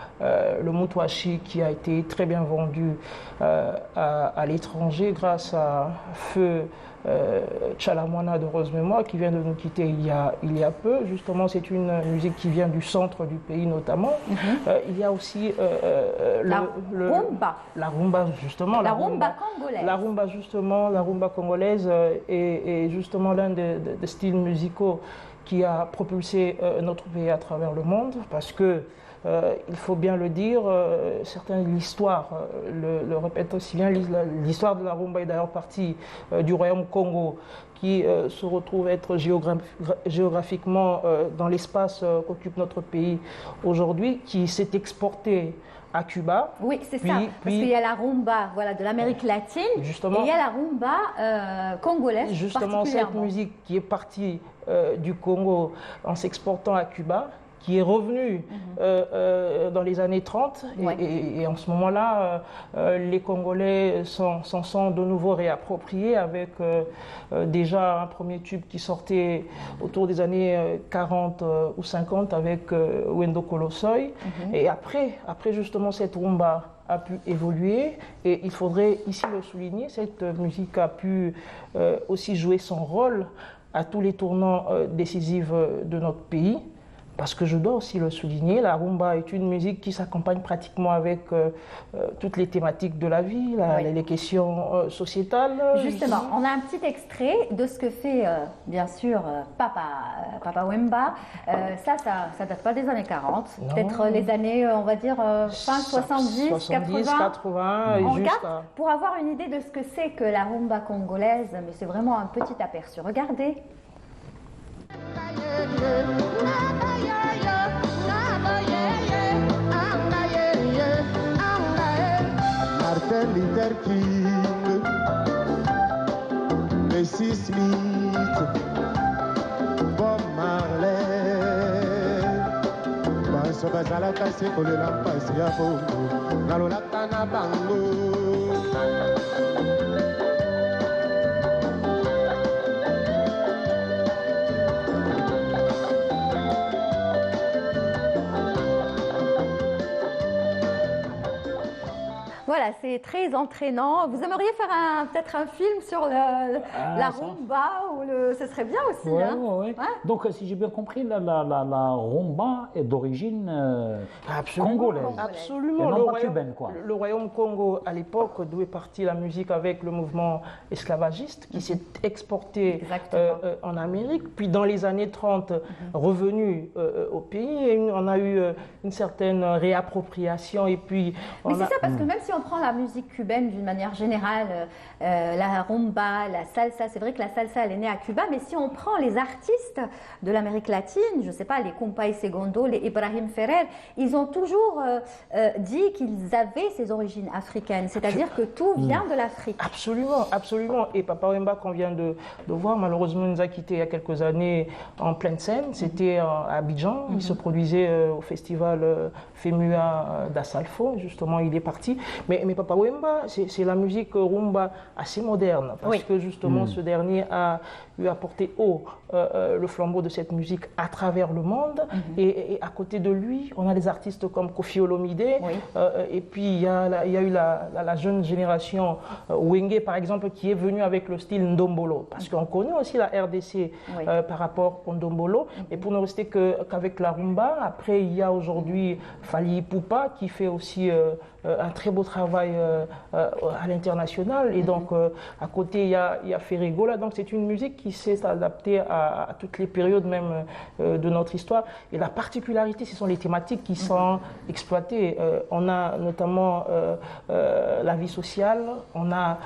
le moutouachi qui a été très bien vendu à l'étranger grâce à Feu Tchalamwana de Rose Mémoire qui vient de nous quitter il y a peu. Justement, c'est une musique qui vient du centre du pays notamment. Il y a aussi la rumba. La rumba, justement. La rumba congolaise. La rumba, justement, la rumba congolaise est justement l'un des styles musicaux qui a propulsé notre pays à travers le monde parce que il faut bien le dire, l'histoire le répète aussi bien, l'histoire de la rumba est d'ailleurs partie du royaume Congo qui se retrouve être géographiquement dans l'espace qu'occupe notre pays aujourd'hui, qui s'est exporté à Cuba. Oui, c'est ça, parce qu'il y a la rumba de l'Amérique latine, justement, et il y a la rumba congolaise. Justement, cette musique qui est partie du Congo en s'exportant à Cuba, qui est revenu dans les années 30 et en ce moment-là, les Congolais s'en sont de nouveau réappropriés avec déjà un premier tube qui sortait autour des années 40 ou 50 avec Wendo Kolosoi. Et après justement cette rumba a pu évoluer et il faudrait ici le souligner, cette musique a pu aussi jouer son rôle à tous les tournants décisifs de notre pays. Parce que je dois aussi le souligner, la rumba est une musique qui s'accompagne pratiquement avec toutes les thématiques de la vie, les questions sociétales. Justement, on a un petit extrait de ce que fait bien sûr Papa Wemba. Ça date pas des années 40, peut-être les années, on va dire, fin 70, 80. On regarde pour avoir une idée de ce que c'est que la rumba congolaise, mais c'est vraiment un petit aperçu. Regardez. Martin Luther King, Bessie Smith, Bob Marley, Banso Bazala Kase Kolela Pasi ya Bongo, Nalola Kana Bango. Voilà, c'est très entraînant. Vous aimeriez faire peut-être un film sur la rumba ce serait bien aussi. Oui. Donc, si j'ai bien compris, la rumba est d'origine congolaise. Absolument. Non pas cubaine, quoi. Le royaume Congo, à l'époque, d'où est partie la musique avec le mouvement esclavagiste qui s'est exporté en Amérique. Puis, dans les années 30, revenu au pays, et on a eu une certaine réappropriation. Et puis, mais c'est ça, parce que même si on prend la musique cubaine d'une manière générale, la rumba, la salsa, c'est vrai que la salsa elle est née à Cuba, mais si on prend les artistes de l'Amérique latine, je ne sais pas, les Compay Segundo, les Ibrahim Ferrer, ils ont toujours dit qu'ils avaient ces origines africaines, c'est-à-dire que tout vient de l'Afrique. Absolument, absolument. Et Papa Wemba qu'on vient de voir, malheureusement nous a quittés il y a quelques années en pleine scène, c'était à Abidjan, il se produisait au festival FEMUA d'Assalfo, justement il est parti. Mais Papa Wemba, c'est la musique rumba assez moderne, parce que justement ce dernier a eu à porter haut le flambeau de cette musique à travers le monde. Et à côté de lui, on a des artistes comme Koffi Olomide, et puis il y a eu la jeune génération Wenge, par exemple, qui est venue avec le style Ndombolo, parce qu'on connaît aussi la RDC par rapport au Ndombolo. Et pour ne rester qu'avec la rumba, après il y a aujourd'hui Fally Ipupa qui fait aussi un très beau travail à l'international. Et donc, à côté, il y a Ferrigo, là. Donc, c'est une musique qui sait s'adapter à toutes les périodes même de notre histoire. Et la particularité, ce sont les thématiques qui sont exploitées. On a notamment la vie sociale, on a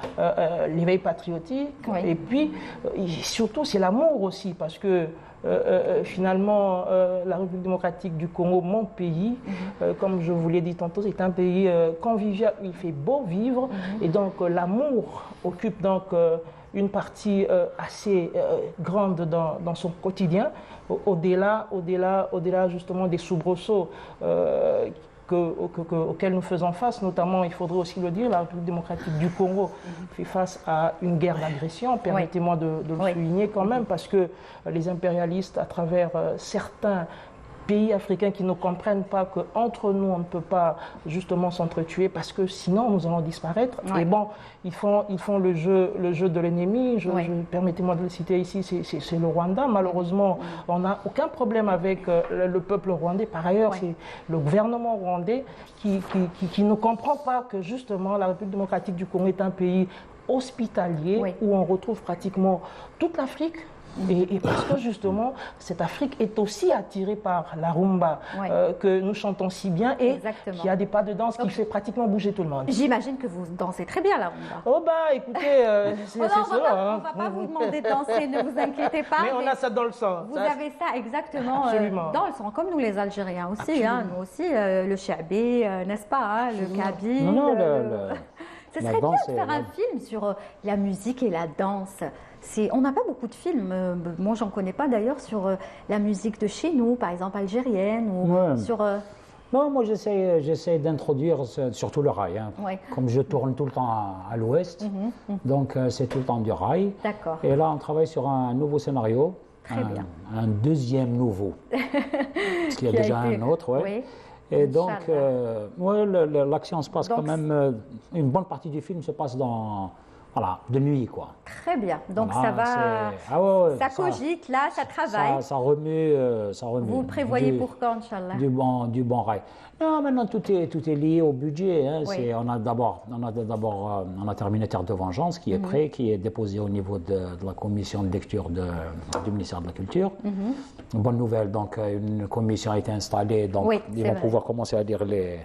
l'éveil patriotique, et puis, surtout, c'est l'amour aussi, parce que finalement, la République démocratique du Congo, mon pays, comme je vous l'ai dit tantôt, c'est un pays convivial où il fait beau vivre, et donc l'amour occupe donc une partie assez grande dans son quotidien, au-delà justement des soubresauts auxquels nous faisons face, notamment, il faudrait aussi le dire, la République démocratique du Congo fait face à une guerre d'agression, permettez-moi de le souligner quand même, parce que les impérialistes, à travers certains pays africains qui ne comprennent pas qu'entre nous, on ne peut pas justement s'entretuer parce que sinon nous allons disparaître. Et bon, ils font le jeu de l'ennemi. Permettez-moi de le citer ici, c'est le Rwanda. Malheureusement, on n'a aucun problème avec le peuple rwandais. Par ailleurs, c'est le gouvernement rwandais qui ne comprend pas que justement la République démocratique du Congo est un pays hospitalier où on retrouve pratiquement toute l'Afrique. Et parce que justement, cette Afrique est aussi attirée par la rumba que nous chantons si bien et qui a des pas de danse qui fait pratiquement bouger tout le monde. J'imagine que vous dansez très bien la rumba. Oh bah écoutez, c'est cela. On ne va pas vous demander de danser, ne vous inquiétez pas. Mais on a ça dans le sang. Vous avez ça exactement dans le sang, comme nous les Algériens aussi. Nous aussi, le Chabi, n'est-ce pas, le Kaby. Ce serait bien de faire un film sur la musique et la danse. On n'a pas beaucoup de films, moi j'en connais pas d'ailleurs, sur la musique de chez nous, par exemple algérienne ou sur... Non, moi j'essaie d'introduire surtout le rail. Comme je tourne tout le temps à l'ouest, donc c'est tout le temps du rail. D'accord. Et là on travaille sur un nouveau scénario, un deuxième nouveau, parce qu'il y a déjà un autre. Et donc, l'action se passe quand même, une bonne partie du film se passe de nuit, quoi. Très bien. Donc ça va, ça cogite là, ça travaille. Ça remue. Vous le prévoyez pour quand, Inch'Allah? Du bon rail. Non, maintenant tout est lié au budget. On a terminé Terre de Vengeance qui est prêt, qui est déposé au niveau de la commission de lecture du ministère de la Culture. Bonne nouvelle, donc une commission a été installée, donc ils vont pouvoir commencer à lire les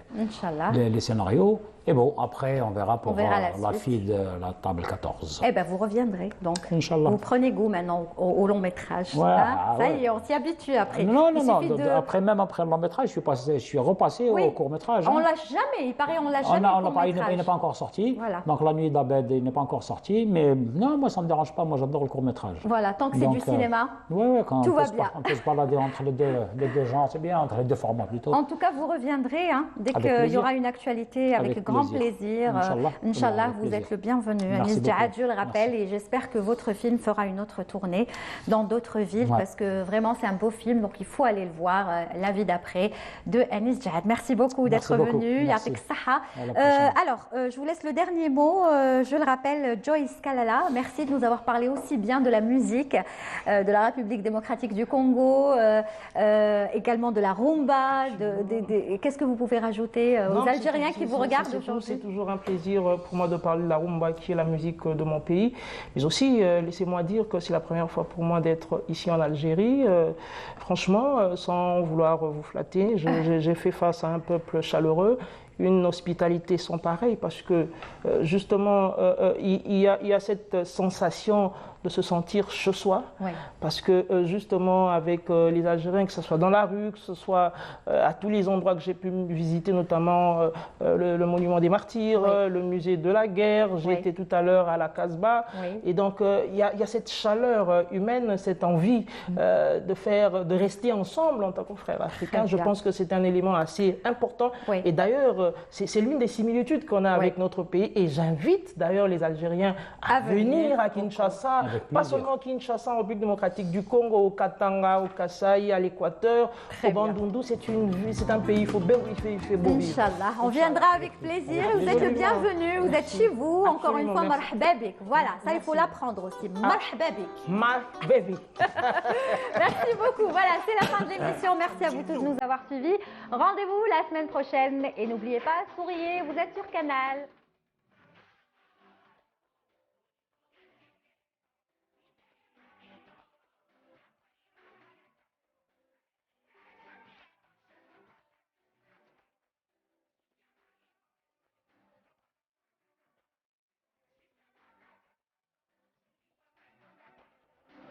scénarios. Et bon, après, on verra pour la fille de la table 14. Eh bien, vous reviendrez, donc. Inch'Allah. Vous prenez goût maintenant au long métrage. Ça y est, on s'y habitue après. Non. Après le long métrage, je suis repassé au court métrage. On lâche jamais, il paraît, on lâche jamais il n'est pas encore sorti. Voilà. Donc, La Nuit d'Abed, il n'est pas encore sorti. Mais non, moi, ça ne me dérange pas. Moi, j'adore le court métrage. Voilà, tant que c'est du cinéma, quand tout va bien. On peut se balader entre les deux genres, c'est bien, entre les deux formats plutôt. En tout cas, vous reviendrez dès qu'il y aura une actualité avec grand plaisir. Inch'Allah, vous êtes le bienvenu. Anis Djihad, je le rappelle, et j'espère que votre film fera une autre tournée dans d'autres villes parce que vraiment c'est un beau film, donc il faut aller le voir, La vie d'après de Anis Djihad. Merci beaucoup d'être venu. Yatik Saha. Alors, je vous laisse le dernier mot. Je le rappelle, Joyce Kalala, merci de nous avoir parlé aussi bien de la musique de la République démocratique du Congo, également de la rumba. Qu'est-ce que vous pouvez rajouter aux Algériens qui vous regardent aujourd'hui? C'est toujours un plaisir pour moi de parler de la rumba qui est la musique de mon pays. Mais aussi, laissez-moi dire que c'est la première fois pour moi d'être ici en Algérie. Franchement, sans vouloir vous flatter, j'ai fait face à un peuple chaleureux, une hospitalité sans pareil, parce que justement, il y a cette sensation de se sentir chez soi, parce que justement avec les Algériens, que ce soit dans la rue, que ce soit à tous les endroits que j'ai pu visiter, notamment le monument des martyrs, le musée de la guerre, j'ai été tout à l'heure à la Casbah, et donc il y a cette chaleur humaine, cette envie de rester ensemble en tant que frères africains. Je pense que c'est un élément assez important, et d'ailleurs c'est l'une des similitudes qu'on a avec notre pays, et j'invite d'ailleurs les Algériens à venir à Kinshasa, Pas seulement Kinshasa, en République démocratique du Congo, au Katanga, au Kasaï, à l'Équateur, au Bandundu, c'est un pays, il faut beau vivre. Inch'Allah, on viendra avec plaisir. Vous êtes le bienvenu, vous êtes chez vous. Encore une fois, marhaba bik. Voilà, ça il faut l'apprendre aussi. Marhaba bik. Marhaba bik. Merci beaucoup. Voilà, c'est la fin de l'émission. Merci à vous tous de nous avoir suivis. Rendez-vous la semaine prochaine et n'oubliez pas, souriez, vous êtes sur Canal.